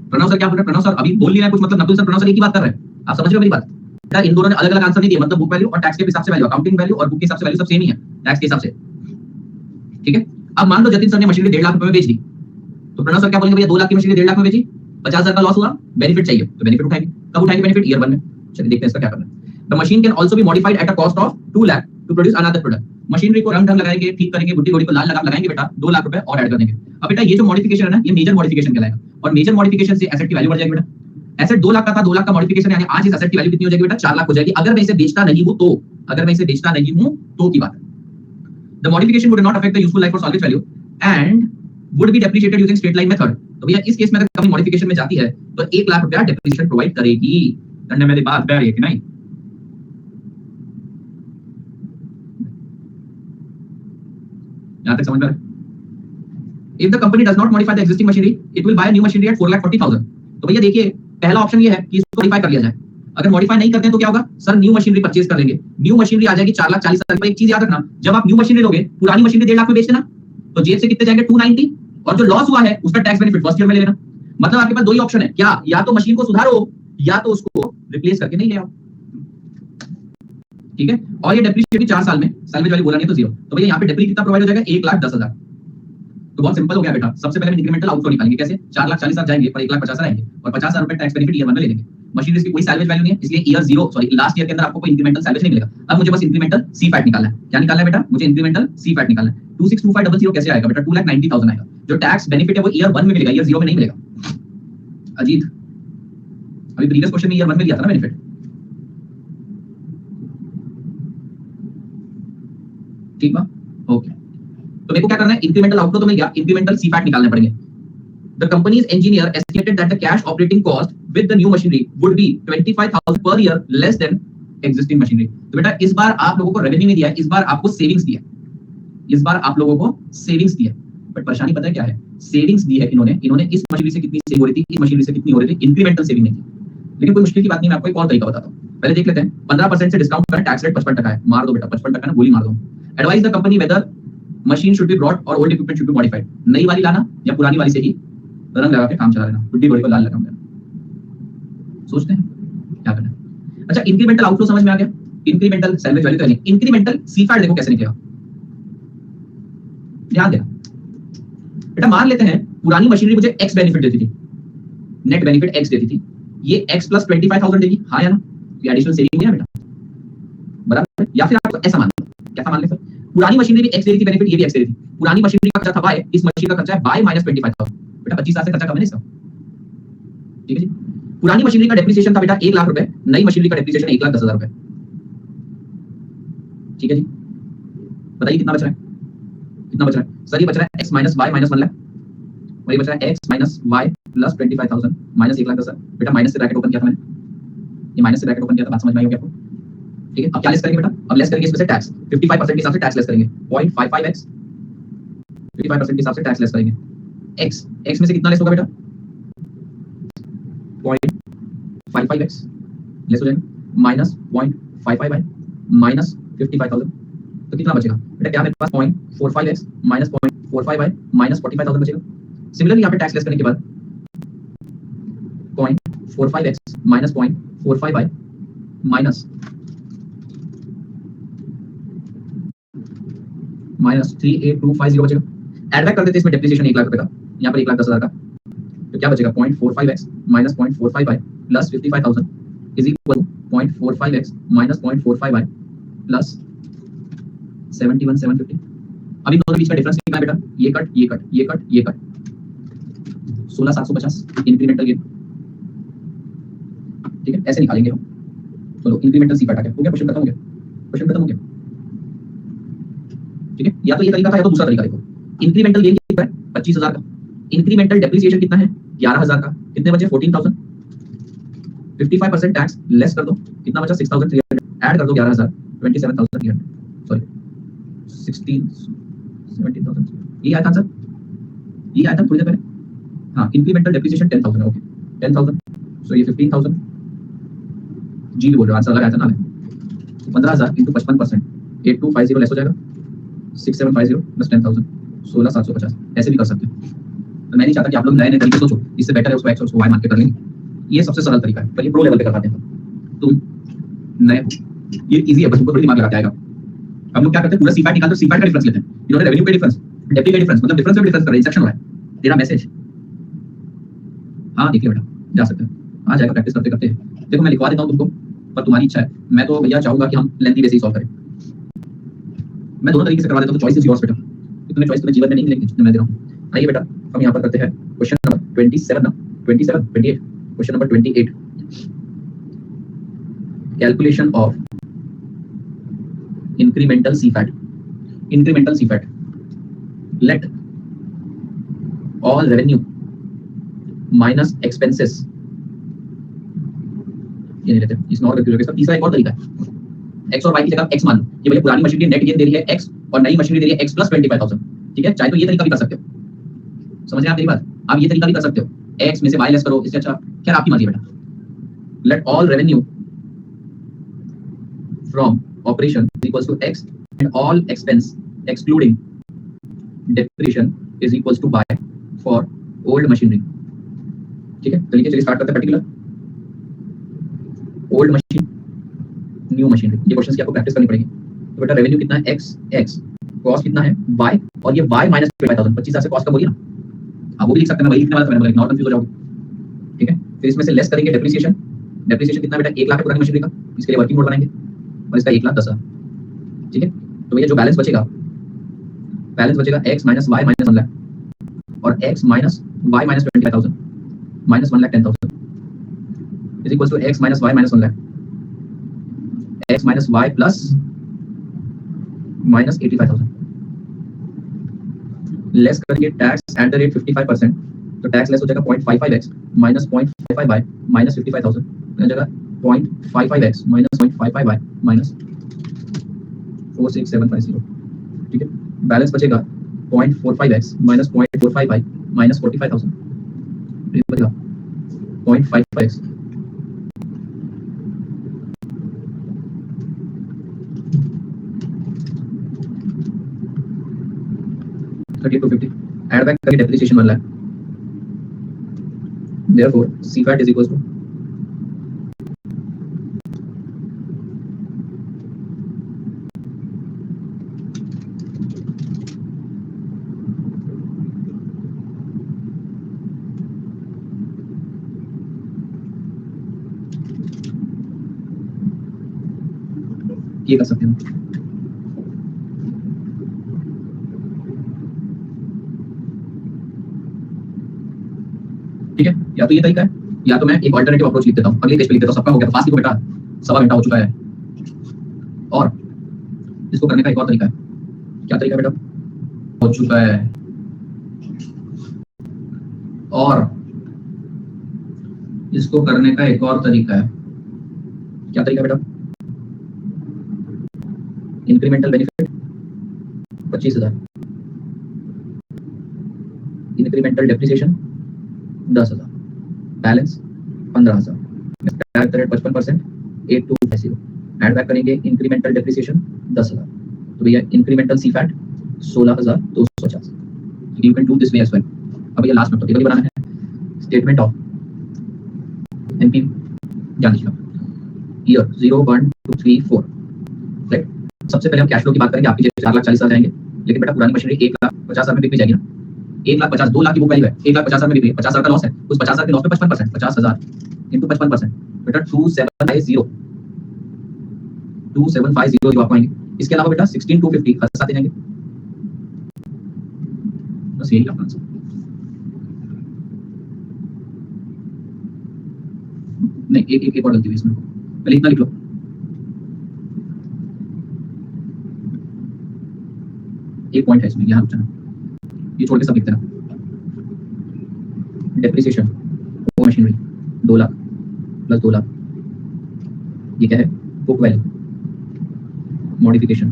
प्रणव सर क्या बोल रहे हैं, प्रणव सर अभी बोल लिया है कुछ, मतलब नकुल सर प्रणव सर एक ही बात कर रहे हैं, आप समझ रहे हो मेरी बात। बेटा इन दोनों ने अलग अलग आंसर नहीं दिए, मतलब बुक वैल्यू और टैक्स के हिसाब से वैल्यू, अकाउंटिंग वैल्यू और बुक के हिसाब से वैल्यू सब सेम ही है, टैक्स के हिसाब से, ठीक है। अब मान लो जतिन सर ने मशीनरी 1.5 लाख रुपए में बेच दी, तो प्रणव सर क्या बोलेंगे, भैया 2 लाख की मशीनरी 1.5 लाख में बेची, 50,000 का लॉस हुआ, बेनिफिट चाहिए, तो बेनिफिट उठाएंगे, कब उठाएंगे बेनिफिट, ईयर 1 में। चलिए देखते हैं इसका क्या करना है। The machine can also be modified at a cost of 2 lakh to to produce another product. Machinery को रंग ढंग लगाएंगे, ठीक करेंगे, बुट्टी घोड़ी को लाल लगाएंगे बेटा, 2 लाख रुपए और ऐड कर देंगे। अब बेटा ये जो मॉडिफिकेशन है ना, ये मेजर मॉडिफिकेशन कहलाएगा, और मेजर मॉडिफिकेशन से एसेट की वैल्यू बढ़ जाएगी बेटा। एसेट 2 लाख का था, 2 लाख का मॉडिफिकेशन, यानी आज इस एसेट की वैल्यू कितनी हो जाएगी बेटा, 4 लाख हो जाएगी। अगर मैं इसे बेचता नहीं हूं तो, अगर मैं इसे बेचता नहीं हूं तो की बात है। The modification would not affect the useful life और salvage value and would be depreciated using straight line method. तो भैया इस केस में अगर कंपनी मॉडिफिकेशन में जाती है तो 1 लाख रुपया डेप्रिसिएशन प्रोवाइड करेगी। करने मेरी बात बैठ कि नहीं? यहां तक समझ में आ रहा है? If the company does not modify the existing machinery, it will buy a new machinery at 4,40,000। तो भैया देखिए पहला ऑप्शन ये है कि इसको मॉडिफाई कर लिया जाए। अगर मॉडिफाई नहीं करते हैं तो क्या होगा सर, न्यू मशीनरी परचेज कर लेंगे, न्यू मशीनरी आ जाएगी 4,40,000 पर। एक चीज याद रखना, जब आप न्यू मशीनरी लोगे, पुरानी मशीनरी 1.5 लाख में बेचते ना, तो जेब से कितने जाएंगे 290, और जो लॉस हुआ है उसका टैक्स बेनिफिट फर्स्ट ईयर में ले लेना। मतलब आपके पास 2 ही ऑप्शन है, क्या या तो मशीन को सुधारो या तो उसको रिप्लेस करके नहीं ले आओ। ठीक है, और ये डेप्रिसिएट 4 साल में, सैलवेज वाली बोला नहीं तो 0। तो भैया यहाँ पे डेप्री कितना प्रोवाइड हो जाएगा, 1,10,000। तो बहुत सिंपल हो गया बेटा। सबसे पहले हम इंक्रीमेंटल आउटफ्लो निकालेंगे, कैसे 4,40,000 जाएंगे पर 1,50,000 आएंगे, और 50,000 रुपए टैक्स बेनिफिट ईयर 1 में ले लेंगे। मशीनरी की कोई सैलवेज वैल्यू नहीं है, इसलिए ईयर 0 सॉरी लास्ट ईयर के अंदर आपको कोई इंक्रीमेंटल सैलवेज नहीं मिलेगा। अब मुझे बस इंक्रीमेंटल सी फैट निकालना है। क्या निकालना है बेटा, मुझे इंक्रीमेंटल सी फैट निकालना है। 262500 कैसे आएगा बेटा, 2,90,000 आएगा। जो टैक्स बेनिफिट है वो ईयर 1 में मिलेगा, ईयर 0 में नहीं मिलेगा। अजीत अभी प्रीवियस क्वेश्चन में ईयर 1 में दिया था ना बेनिफिट। ठीक है, ओके। तो मेरे को क्या करना है, इंक्रीमेंटल आउटफ्लो तो मिल गया, इंक्रीमेंटल सी फैट निकालने पड़ेंगे। The company's engineer estimated that the cash operating cost with the new machinery would be 25,000 per year less than existing machinery। तो बेटा इस बार आप लोगों को रेवेन्यू नहीं दिया है, इस बार आपको सेविंग्स दिया है। इस बार आप लोगों को सेविंग्स दिया है, बट परेशानी पता है क्या है, सेविंग्स दी है इन्होंने इस मशीनरी से कितनी सेव हो रही थी, इस मशीनरी से कितनी हो रही थी, इंक्रीमेंटल सेविंग नहीं थी। लेकिन कोई मुश्किल की बात नहीं, मैं आपको एक और तरीका बताता हूँ। पहले देख लेते हैं, 15% से डिस्काउंट करें, टैक्स रेट 55% है, मार दो बेटा 55% ना, गोली मार दो। Advise the company whether machine should be brought और old equipment should be modified. नई वाली लाना या पुरानी वाली से ही रंग लगा के काम चला लेना, बुड्ढी बॉडी को लाल लगा देना। सोचते हैं क्या करना है। अच्छा, इंक्रीमेंटल आउटफ्लो समझ में आ गया, इंक्रीमेंटल सैलवेज वैल्यू तो नहीं, इंक्रीमेंटल सी फैट देखो कैसे निकलेगा, ध्यान देना बेटा। मान लेते हैं पुरानी मशीनरी मुझे एक्स बेनिफिट देती थी, नेट बेनिफिट एक्स देती थी, ये एक्स प्लस 25,000 देगी, हाँ या ना, ये एडिशनल सेविंग है बेटा, बराबर। या फिर आपको ऐसा मान लो, कैसा मान ले सर, पुरानी मशीनरी भी एक्स दे रही थी बेनिफिट, ये भी एक्स दे रही थी। पुरानी मशीनरी का खर्चा था बाय, इस मशीन का खर्चा है बाय माइनस 25,000, बेटा 25,000 से खर्चा कम है इसका। ठीक है जी, पुरानी मशीनरी का डेप्रिसिएशन था बेटा 1 लाख रुपए, नई मशीनरी का डेप्रिसिएशन 1,10,000 रुपए। ठीक है जी, बताइए कितना बच रहा है, कितना बच रहा है सर? ये बच रहा है x minus y minus 1 lakh, और ये बच रहा है x minus y plus 25,000 minus 1,10,000। बेटा माइनस से ब्रैकेट ओपन किया था मैंने, ये माइनस से ब्रैकेट ओपन किया था, बात समझ में आई होगी आपको? ठीक है, अब क्या लेस करेंगे बेटा, अब लेस करेंगे इसमें से टैक्स, 55% के हिसाब से टैक्स लेस करेंगे, 0.55x 55% के हिसाब से टैक्स लेस करेंगे। x में से कितना लेस होगा बेटा, 0.55x लेस हो जाएगा, माइनस 0.55y माइनस 55,000। तो कितना बचेगा बेटा, क्या मेरे पास 0.45x माइनस 0.45y माइनस 45,000 बचेगा। सिमिलरली यहाँ पे टैक्स लेस करने के बाद 0.45x माइनस 0.45y माइनस 38250 बचेगा। एड बैक कर देते हैं इसमें डेप्रिसिएशन 1 लाख रुपए का, यहाँ पर 1,10,000 का, तो क्या बचेगा 0.45x minus 0.45y plus 55,000 is equal 0.45x minus 0.45y plus 71,750। अभी दोनों के बीच का डिफरेंस कितना है बेटा, ये कट ये कट ये कट ये कट, 16,750 इंक्रीमेंटल गेन। ठीक है, ऐसे निकालेंगे हम। चलो इंक्रीमेंटल सी कट आ गया, हो गया, क्वेश्चन खत्म हो गया, क्वेश्चन खत्म हो गया। ठीक है, या तो ये तरीका था या तो दूसरा तरीका देखो। इंक्रीमेंटल गेन कितना है 25,000 का, इंक्रीमेंटल डेप्रिसिएशन कितना है 11,000 का, कितने बचे 14,000, 55% टैक्स लेस कर दो, कितना बचा 6,300, ऐड कर दो 11,000 27,300 सॉरी 17,000। ये आया था आंसर, ये आया था थोड़ी देर पहले। हाँ, इंक्रीमेंटल डेप्रिसिएशन 10,000 है, ओके 10,000, सो ये 15,000 जी भी बोल रहे हो, आंसर लगाया था ना मैं। 15,000 इंटू 55%, 8250 लेस हो जाएगा, 6750 प्लस 10,000, 16,750। ऐसे भी कर सकते हैं, तो मैं नहीं चाहता कि आप लोग नए नए तरीके सोचो, इससे बेटर है उसको एक्स और उसको वाई मान के कर लेंगे, ये सबसे सरल तरीका है। पर ये प्रो लेवल पे करवाते हैं तुम नए, ये इजी है, बस ऊपर थोड़ी दिमाग लगाते आएगा। हम लोग क्या करते हैं, पूरा सीफैट निकालते हैं, सीफैट का डिफरेंस लेते हैं, इन्होंने रेवेन्यू का डिफरेंस, डेप्री का डिफरेंस, मतलब डिफरेंस में डिफरेंस कर रहे हैं, इंसेक्शन हो रहा है तेरा मैसेज। हाँ देखिए बेटा, जा सकते हैं, आ जाएगा प्रैक्टिस करते करते। देखो मैं लिखवा देता हूँ तुमको, पर तुम्हारी इच्छा है, मैं तो भैया चाहूंगा कि हम लेंथी वैसे ही सॉल्व करें। मैं दोनों तरीके से करवा देता हूँ, तो चॉइस इज योर्स बेटा। इतने चॉइस तुम्हें जीवन में नहीं मिलेंगे जितने मैं दे रहा हूँ। आइए बेटा हम यहाँ पर करते हैं क्वेश्चन नंबर 27 ना 28 question number 28 calculation of incremental CFAT. Incremental CFAT, let all revenue minus expenses, ये नहीं लेते इसमें और करके इसका तीसरा एक और तरीका है, x और y की जगह x मान लो, ये भैया पुरानी मशीनरी नेट गेन दे रही है x और नई मशीनरी दे रही है x प्लस 25,000, ठीक है। चाहे तो ये तरीका भी कर सकते हो, समझ रहे हैं आप मेरी बात। आप ये तरीका भी कर सकते हो, x में से y लेस करो, इससे अच्छा क्या आपकी मर्जी बेटा। Let all revenue from operation equals to x and all expense excluding depreciation is equals to y for old machinery, ठीक है। चलिए स्टार्ट करते हैं particular old machine new machinery. ये क्वेश्चंस की आपको प्रैक्टिस करनी पड़ेगी। तो बेटा रेवेन्यू कितना है x, कॉस्ट कितना है y, और ये y माइनस 25,000, 25,000 से कॉस्ट कम होगी ना, आप वो भी लिख सकते हैं, मैं वही लिखने वाला था, मैंने बोला नॉट कंफ्यूज हो जाओगे, ठीक है। फिर इसमें से लेस करेंगे डेप्रिसिएशन। डेप्रिसिएशन कितना बेटा 1 लाख है पुरानी मशीनरी का, इसके लिए वर्किंग नोट बनाएंगे और इसका 1,10,000, ठीक है। तो ये जो बैलेंस बचेगा x minus y minus 1 lakh और x minus y minus 25,000 minus 1,10,000 is equal to x minus y minus 1 lakh, x minus y plus minus 85,000। Less करके टैक्स एट द रेट 55%, तो टैक्स लेस हो जाएगा 0.55x माइनस 0.55y माइनस 55,000, हो जाएगा 0.55x minus 0.55y minus 46750, ठीक है। Balance बचेगा 0.45x minus 0.45y minus 45,000, ये बचेगा 0.55x to 50, add back करके depreciation 1 lakh, therefore CFAT is equals to ये कर सकते हैं। ठीक है, या तो ये तरीका है, या तो मैं एक अल्टरनेटिव अप्रोच लिख देता हूँ, अगले पेज पे लिख देता हूँ। सबका हो गया, फास्ट लिखो बेटा, 1.25 घंटा हो चुका है। और इसको करने का एक और तरीका है, क्या तरीका बेटा, हो चुका है। और इसको करने का एक और तरीका है, क्या तरीका बेटा, incremental benefit 25,000, incremental depreciation 10,000, balance 15,000, 55%, 8250, add back करेंगे इंक्रीमेंटल डेप्रिसिएशन 10,000, तो भैया incremental CFAT 16,250। You can do this way as well. अब भैया लास्ट में तो टेबल बनाना है, स्टेटमेंट ऑफ एनपी जान लीजिए, ईयर 0 1 2 3 4, राइट। सबसे पहले हम कैश फ्लो की बात करेंगे। आपकी जेब 4,40,000 जाएंगे, लेकिन बेटा पुरानी मशीनरी 1,50,000 में बिक भी जाएगी ना, 1,50,000, 2 लाख की बुक वैल्यू है, 1,50,000 में बिक रही है, 50,000 का लॉस है, उस 50,000 के लॉस पे 55%, 50,000 इंटू 55%, बेटा 2750 आपको आएंगे। इसके अलावा बेटा 16,250 खर्च आते जाएंगे, बस यही आपका आंसर। नहीं, एक और गलती हुई इसमें, पहले इतना लिख लो, एक पॉइंट है इसमें, यहाँ रुक जाना, ये छोड़ के सब लिखते ना। डेप्रिसिएशन वो मशीनरी 2 लाख प्लस 2 लाख, ये क्या है, book value modification,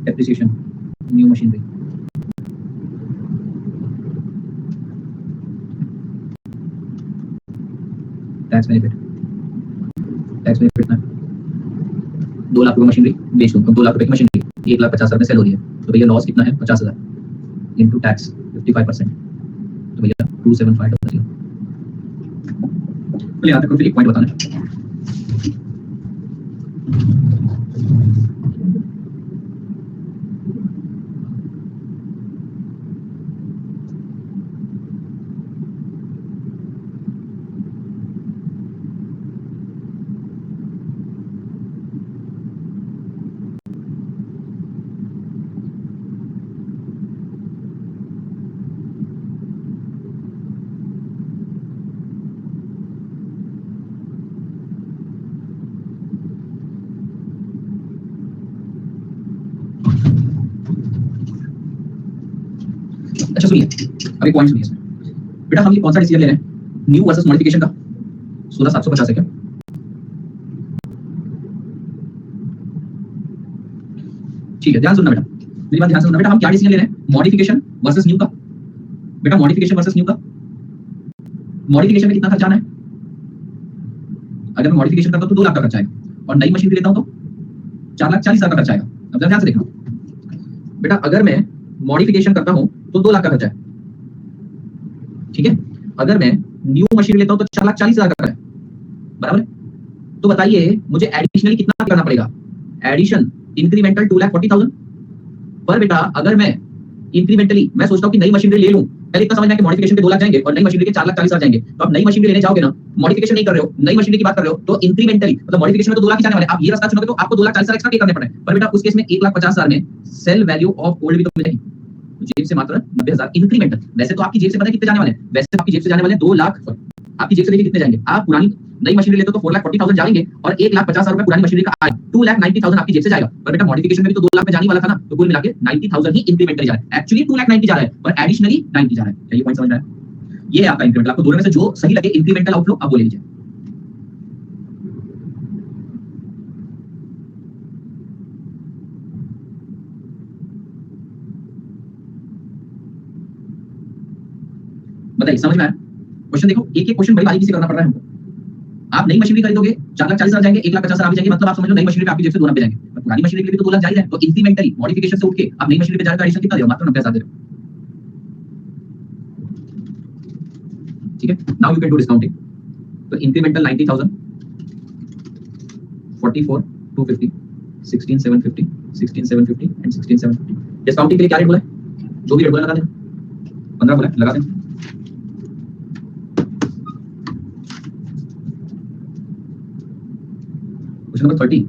depreciation new machinery, tax benefit ना 2 लाख रुपए मशीनरी बेच दूँ, 2 लाख रुपए की मशीनरी 1,50,000 में सेल हो रही है, तो भैया लॉस कितना है 50,000 इंटू टैक्स 55%, तो भैया 27500। चलिए यहाँ तक फिर एक पॉइंट बताना है, अच्छा सुनिए, अभी पॉइंट सुनिए इसमें। बेटा हम ये कौन सा डिसीजन ले रहे हैं, न्यू वर्सेस मॉडिफिकेशन का? 16750 है क्या? ठीक है, ध्यान सुनना बेटा, मेरी बात ध्यान से सुनना बेटा। हम क्या डिसीजन ले रहे हैं, मॉडिफिकेशन वर्सेस न्यू का? बेटा मॉडिफिकेशन वर्सेस न्यू का, मॉडिफिकेशन में कितना खर्चा आना है? अगर मैं मॉडिफिकेशन करता हूं तो 2 लाख का खर्चा आएगा, और नई मशीन लेता हूं तो 4,40,000 का खर्चा आएगा। अब जरा ध्यान से देखना बेटा, अगर मैं मॉडिफिकेशन करता हूं तो 2 लाख का खर्चा है, ठीक है। अगर मैं न्यू मशीन लेता हूं तो 4,40,000 का है, बराबर है। तो बताइए मुझे एडिशनली कितना करना पड़ेगा, एडिशन इंक्रीमेंटल 2,40,000 पर। बेटा अगर मैं इंक्रीमेंटली मैं सोचता हूं कि नई मशीनरी ले लूं, पहले इतना समझना है कि मॉडिफिकेशन के 2 लाख जाएंगे और नई मशीनरी के 4,40,000 जाएंगे। तो आप नई मशीनरी लेने जाओगे ना, मॉडिफिकेशन नहीं कर रहे हो, नई मशीनरी की बात कर रहे हो, तो इंक्रीमेंटली मतलब मॉडिफिकेशन में तो 2 लाख ही जाने वाले, आप ये रास्ता चुनोगे तो आपको 2,40,000 एक्स्ट्रा पे करने पड़े। पर बेटा उस केस में 1,50,000 में सेल वैल्यू ऑफ गोल्ड भी तो मिलेगी, जेब से मात्र 90,000 इंक्रीमेंटल। वैसे तो आपकी जेब से पता है कितने जाने वाले हैं, वैसे आपकी जेब से जाने वाले 2 लाख, आपकी जेब से लेके कितने जाएंगे? आप पुरानी नई मशीनरी लेते हो तो 4,40,000 जाएंगे और 1,50,000 रुपए पुरानी मशीनरी का आएगा, 2,90,000 आपकी जेब से जाएगा। पर बेटा मॉडिफिकेशन में भी तो 2 लाख में जाने वाला था ना, तो कुल मिला के 90,000 ही इंक्रीमेंटल जा रहा है। एक्चुअली 2,90,000 जा रहा है पर एडिशनली 90 जा रहा है। क्या ये पॉइंट समझ रहा है? ये है आपका इंक्रीमेंटल। आपको दोनों में से जो सही लगे इंक्रीमेंटल आउटफ्लो आप वो ले लीजिए। बताइए समझ में आया? क्वेश्चन देखो, एक एक क्वेश्चन बड़ी बारीकी से करना पड़ रहा है हमको। आप नई मशीनरी खरीदोगे 4,40,000 जाएंगे, 1,50,000 आ जाएंगे, मतलब आप समझ लो नई मशीनरी पे आपकी जेब से 2 90 जाएंगे। पर पुरानी मशीनरी के लिए भी तो 2 लाख जा ही रहे हैं, तो इंक्रीमेंटली मॉडिफिकेशन से उठ के आप नई मशीनरी पे जाकर एडिशन कितना दे रहे हो? मात्र 90,000 दे रहे हो, ठीक है। Now you can do discounting. तो इंक्रीमेंटल 90,000, 44,250, 16,750, 16,750 एंड 16,750। डिस्काउंटिंग के लिए क्या रेट बोला है? जो भी रेट बोला लगा दें, 15 बोला लगा दें। क्वेश्चन नंबर 30,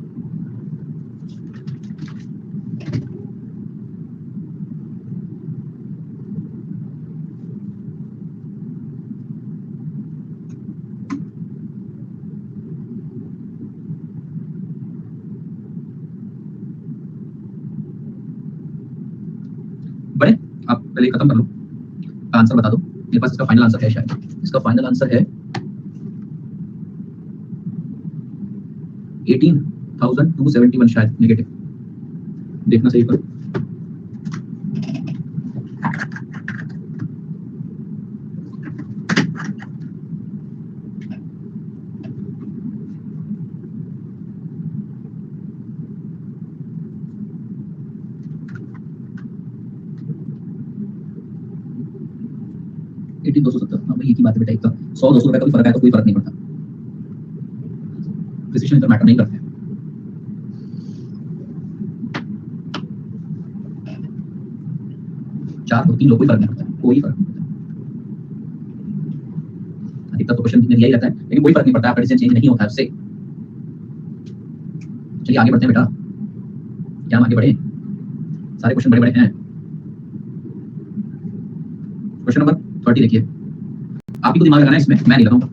बड़े आप पहले खत्म कर लो, आंसर बता दो। मेरे पास इसका फाइनल आंसर है, शायद इसका फाइनल आंसर है 18,271 शायद नेगेटिव। देखना सही पर एटीन 270। हाँ भाई एक ही बात है बेटा, एक तो 100-200 रुपए का भी फर्क है तो कोई फर्क नहीं पड़ता, प्रिसिशन इतना मैटर नहीं करते। चार हो 3 लोग कोई फर्क नहीं पड़ता, कोई फर्क नहीं पड़ता। अधिकतर तो क्वेश्चन में दिया ही रहता है, लेकिन कोई फर्क नहीं पड़ता, आपका डिसीजन चेंज नहीं होता है उससे। चलिए आगे बढ़ते हैं बेटा, क्या हम आगे बढ़े? सारे क्वेश्चन बड़े बड़े हैं। क्वेश्चन नंबर 30 देखिए, आप ही को दिमाग लगाना है इसमें, मैं नहीं लगाऊंगा।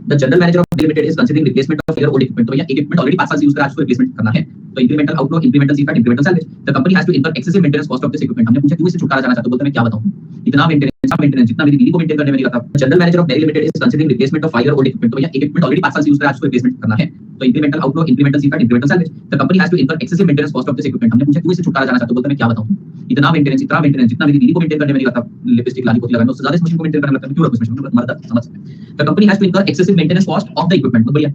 The general manager of Dell Limited is considering replacement of your old equipment. तो भैया equipment already 5 साल से यूज कर रहा है, उसको रिप्लेसमेंट करना है। तो incremental outflow, incremental CFAT, incremental salary. The company has to incur excessive maintenance cost of this equipment. हमने पूछा क्यों इससे छुटकारा जाना चाहते हो, बोलते मैं क्या बताऊं, इतना मेंटेनेंस जितना मेरी बीवी को मेंटेन करने में नहीं आता। General manager of Dell Limited is considering replacement of 5 year old equipment. तो भैया equipment already 5 साल से यूज कर रहा है, उसको रिप्लेसमेंट करना है। तो incremental outflow, incremental CFAT, incremental salary. The company has to incur excessive maintenance cost of this equipment. हमने पूछा क्यों इससे छुटकारा जाना चाहते हो, बोलते मैं क्या बताऊं, इतना मेंटेनेंस जितना मेरी बीवी को मेंटेन करने में नहीं आता, लिपस्टिक लाली पोती लगाना, उससे ज्यादा इस मशीन को मेंटेन करने लगता है, क्यों रखो इस मशीन को, मर्द समझ सकते हैं। The company has to incur excessive maintenance cost of the equipment. बहुत बढ़िया।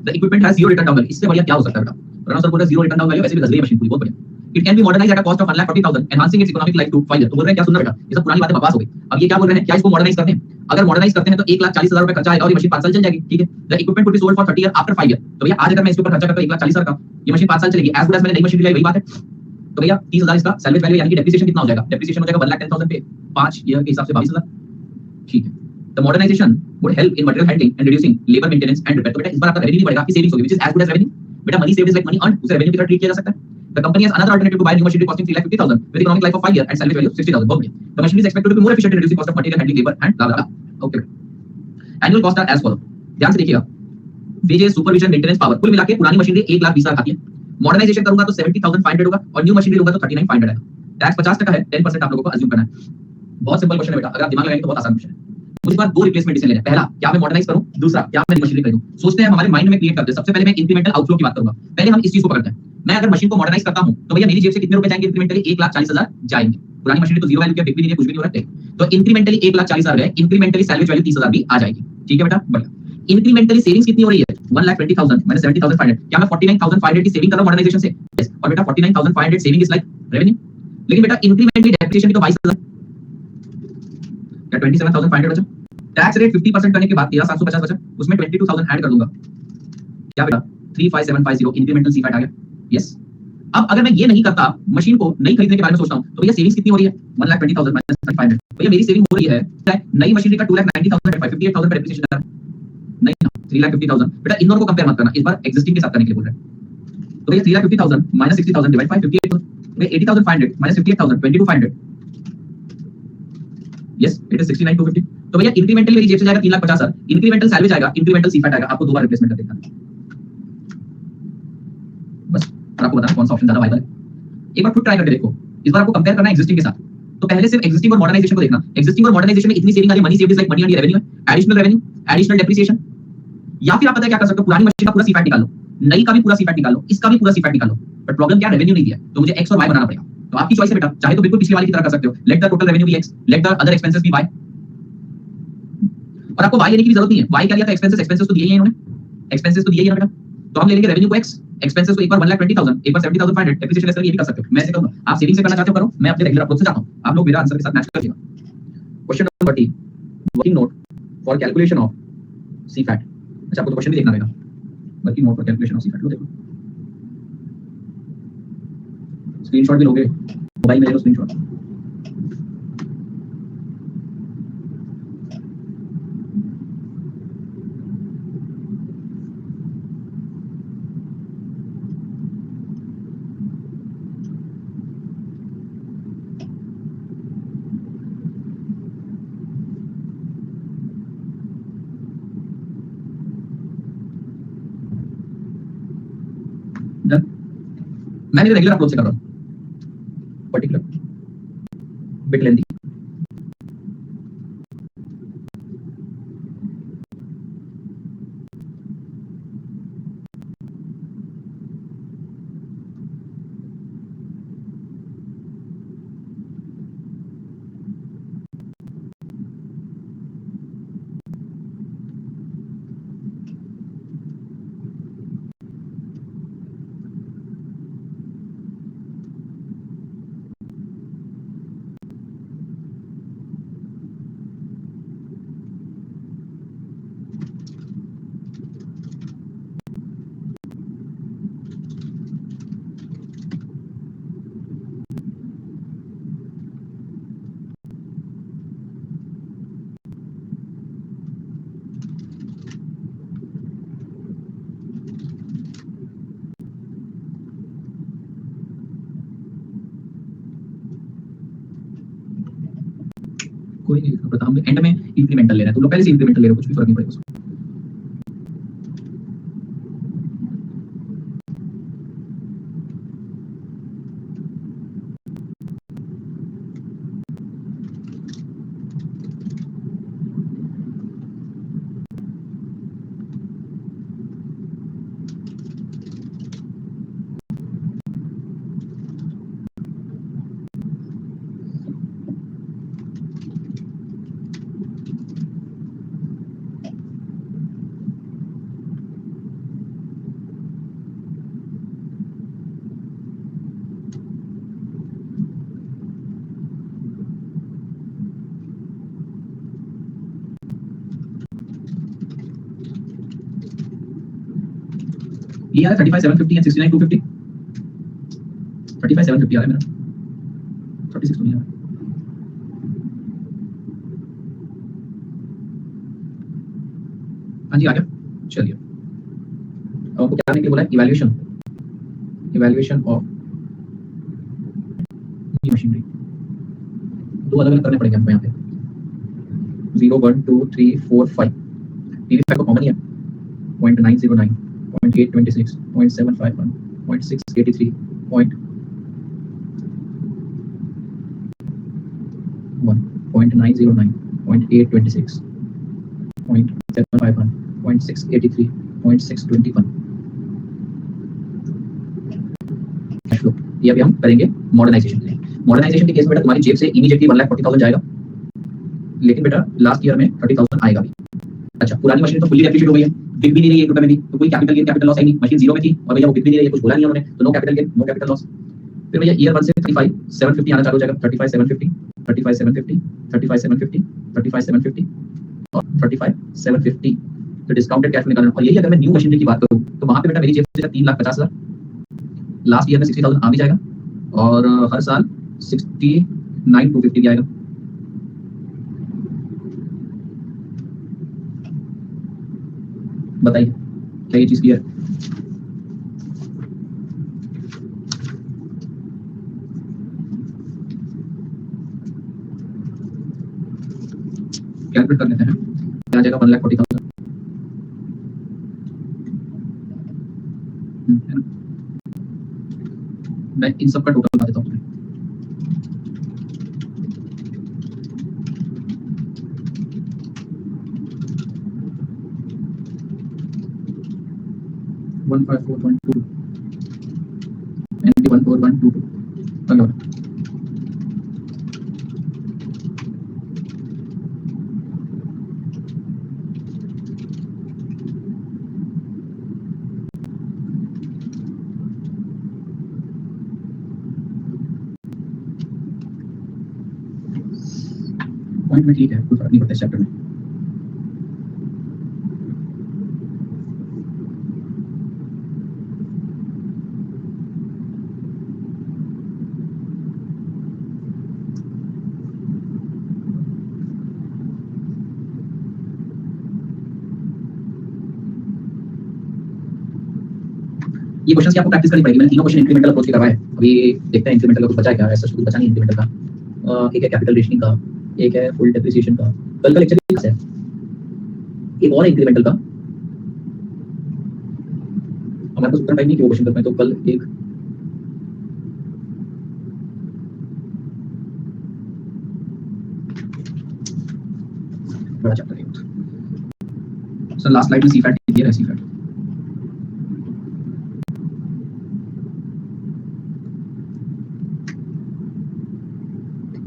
The equipment has zero return down value. इससे बढ़िया क्या हो सकता है बेटा? प्रणव सर बोल रहे हैं zero return down value, वैसे भी घस रही है मशीन पूरी, बहुत बढ़िया। It can be modernized at a cost of 1,40,000, enhancing its economic life to 5 years. तो बोल रहे हैं क्या सुनना बेटा, ये सब पुरानी बातें बकवास हो गई। अब ये क्या बोल रहे हैं, क्या इसको मॉडर्नाइज करते हैं? अगर मॉडर्नाइज करते हैं तो 1,40,000 रुपए खर्चा आएगा और ये मशीन 5 साल चल जाएगी, ठीक है। The equipment could be sold for 30 years after 5 years. तो भैया आज अगर मैं इसके ऊपर खर्चा करता हूं 1,40,000 का, ये मशीन 5 साल चलेगी, एज गुड एज मैंने नई मशीन लाई, वही बात है। तो भैया 30,000 इसका सैलवेज वैल्यू, यानी कि डेप्रिसिएशन कितना हो जाएगा? डेप्रिसिएशन हो जाएगा 1,10,000 पे 5 ईयर के हिसाब से 22,000, ठीक है। The modernization would help in material handling and reducing labor maintenance and repair. तो बेटा इस बार आपका रेवेन्यू नहीं बढ़ेगा, आपकी सेविंग्स होगी, which is as good as revenue. बेटा money saved is like money earned, उसे रेवेन्यू की तरह ट्रीट किया जा सकता है। The company has another alternative to buy new machinery costing 3,50,000 with economic life of 5 years and salvage value of 60,000. बहुत बढ़िया। The machine is expected to be more efficient in reducing cost of material handling, labor and blah blah blah. Okay. Annual cost are as follow. ध्यान से देखिएगा, wages, supervision, maintenance, power, कुल मिलाके पुरानी machinery 1,20,000 आती है। मॉडर्नाइजेशन करूंगा तो 70,500 होगा और न्यू मशीनरी लूंगा तो 39,500 आएगा। टैक्स 50% है, 10% आप लोगों को अज्यूम करना है। बहुत सिंपल क्वेश्चन है बेटा, अगर आप दिमाग लगाएंगे तो बहुत आसान क्वेश्चन है। मुझे इस बार दो रिप्लेसमेंट डिसीजन लेना है, पहला क्या मैं मॉडर्नाइज करूं, दूसरा क्या मैं मशीनरी करूं। सोचते हैं हमारे माइंड में क्रिएट करते हैं। सबसे पहले मैं इंक्रीमेंटल आउटफ्लो की बात करूंगा। पहले हम इस चीज को पकड़ते हैं, मैं अगर मशीन को मॉडर्नाइज करता हूं तो भैया मेरी जेब से कितने रुपए जाएंगे इंक्रीमेंटली, 1,40,000 जाएंगे। पुरानी मशीनरी तो जीरो वैल्यू की बिक भी नहीं है, कुछ भी नहीं हो रहा है, तो इंक्रीमेंटली 1,40,000 गए, इंक्रीमेंटली सैलरी वैल्यू 30,000 भी आ जाएगी। ठीक है बेटा, बढ़िया। इंक्रीमेंटली सेविंग्स कितनी हो रही है, 1,20,000 माइनस 70,500, क्या मैं 49,500 की सेविंग कर रहा हूं मॉडर्नाइजेशन से? यस। और बेटा 49,500 सेविंग इज लाइक रेवेन्यू। लेकिन बेटा इंक्रीमेंटली डेप्रिसिएशन भी तो 22,000 या 27,500 बचा। टैक्स रेट 50% करने के बाद 13,750 बचा, उसमें 22,000 ऐड कर दूंगा, क्या बेटा 35750 इंक्रीमेंटल सी फैट आ गया। यस। अब अगर मैं ये नहीं करता, मशीन को नई खरीदने के बारे में सोचता हूं, तो भैया सेविंग्स कितनी हो रही है, 1,20,000 माइनस 500, भैया मेरी सेविंग हो रही है नई मशीनरी का 2,90,000 58,000 का डेप्रिसिएशन है, नहीं ना 3,50,000। बेटा इन दोनों को कंपेयर मत करना, इस बार एग्जिस्टिंग के साथ करने के लिए बोल रहे हैं। तो भैया 3,50,000 माइनस 60,000 डिवाइड बाय 58,000, भैया 80,500 माइनस 58,000 22,500, यस इट इज 69,250। तो भैया इंक्रीमेंटली मेरी जेब से जाएगा 3,50,000, इंक्रीमेंटल सैलरी जाएगा, इंक्रीमेंटल सी फैट आएगा। आपको दो बार रिप्लेसमेंट कर देखना बस, और आपको बताना कौन सा ऑप्शन ज्यादा वाइबल है। एक बार खुद ट्राई करके देखो, इस बार आपको कंपेयर करना है एग्जिस्टिंग के साथ। तो पहले सिर्फ एग्जिस्टिंग और मॉडर्नाइजेशन को देखना, एग्जिस्टिंग और मॉडर्नाइजेशन में इतनी सेविंग आ रही है, money saved is like money and revenue है, एडिशनल रेवेन्यू, एडिशनल डेप्रिसिएशन। या फिर आप पता है क्या कर सकते हो, पुरानी मशीन का पूरा सी फैट निकाल लो, नई का भी पूरा सी फैट निकाल लो, इसका भी पूरा सी फैट निकाल लो, बट प्रॉब्लम क्या है, रेवेन्यू नहीं दिया, तो मुझे एक्स और वाई बनाना पड़ेगा। तो आपकी चॉइस है बेटा, चाहे तो बिल्कुल पिछली वाली की तरह कर सकते हो, let the total revenue be x, let the other expenses be y. और आपको वाई लेने की भी जरूरत नहीं है, वाई क्या लिया था, एक्सपेंसेस, एक्सपेंसेस तो दिए ही हैं इन्होंने, एक्सपेंसेस तो दिए ही है बेटा। तो हम ले लेंगे रेवेन्यू को एक्स, एक्सपेंसेस को एक बार 1,20,000, एक बार 70,500, डेप्रिसिएशन लेस करके ये भी कर सकते हो। मैं ऐसे करूंगा, आप सेविंग से करना चाहते हो करो, मैं अपने रेगुलर अप्रोच से जाता हूं, आप लोग मेरा आंसर के साथ मैच करिएगा। Question number 30, working note for calculation of C FAT. अच्छा आपको तो क्वेश्चन भी देखना रहेगा, working note for calculation of C FAT, लो देखो, स्क्रीनशॉट भी लोगे, मोबाइल में ले लो स्क्रीनशॉट। मैं मेरे रेगुलर अप्रोच से कर रहा हूं, पर्टिकुलर बिट लेंथी। कोई नहीं लिखा पता, हम एंड में इंक्रीमेंटल ले रहे हैं, तुम लोग पहले से इंक्रीमेंटल ले रहे हो, कुछ भी फर्क नहीं पड़ेगा उसको। ये आ रहा है 35,750 एंड 69,250, 35,750 आ रहा है मेरा, 36 तो नहीं आ रहा। हाँ जी आ गया, चलिए। अब आपको क्या करने के लिए बोला है, इवैल्यूएशन, इवैल्यूएशन ऑफ मशीनरी। दो अलग अलग करने पड़ेंगे हमको यहाँ पे, 0 1 2 3 4 5, पीवी फैक्टर कॉमन ही है, 0.909, 0.826, 0.751, 0.683, 0.1, 0.909, 0.826, 0.751, 0.683, 0.621 कैश फ्लो। ये अभी हम करेंगे मॉडर्नाइजेशन के लिए। मॉडर्नाइजेशन के केस में बेटा तुम्हारी जेब से इमीडिएटली 1,40,000 जाएगा, लेकिन बेटा लास्ट ईयर में 30,000 आएगा भी। अच्छा, पुरानी मशीन तो फुल्ली डेप्रिशिएट हो गई है, बिक भी नहीं रही है 1 रुपए में भी, तो कोई कैपिटल गेन कैपिटल लॉस है नहीं, मशीन जीरो में थी और भैया वो बिक भी नहीं रही है, कुछ बोला नहीं उन्होंने, तो no capital gain no capital loss. फिर भैया ईयर 1 से 35,750 आना चालू हो जाएगा, 35,750, 35,750, 35,750, 35,750 और 35,750। तो डिस्काउंटेड कैश फ्लो निकालना। और यही अगर मैं न्यू मशीनरी की बात करूं तो वहां पे बेटा मेरी जेब से 3,50,000, लास्ट ईयर में 60,000 आ भी जाएगा और हर साल 69,250 भी आएगा। बताइए क्या ये चीज क्लियर है? कैलकुलेट कर लेते हैं, क्या आ जाएगा 1,40,000 है ना। मैं इन सब का टोटल बता देता हूँ। and 14122 अगला 1 में ठीक है, कोई फर्क नहीं पड़ता इस चैप्टर में। ये क्वेश्चन की आपको प्रैक्टिस करनी पड़ेगी। मैंने तीनों क्वेश्चन इंक्रीमेंटल अप्रोच के करवाए हैं, अभी देखते हैं इंक्रीमेंटल का कुछ बचा है क्या, ऐसा कुछ बचा नहीं इंक्रीमेंटल का। एक है कैपिटल रेशनिंग का, एक है फुल डेप्रिसिएशन का। कल का लेक्चर क्लास है, एक और इंक्रीमेंटल का। हमारे पास उतना टाइम नहीं कि वो क्वेश्चन कर पाए, तो कल एक बड़ा चैप्टर है। सर लास्ट स्लाइड में सीफैट क्लियर है, सीफैट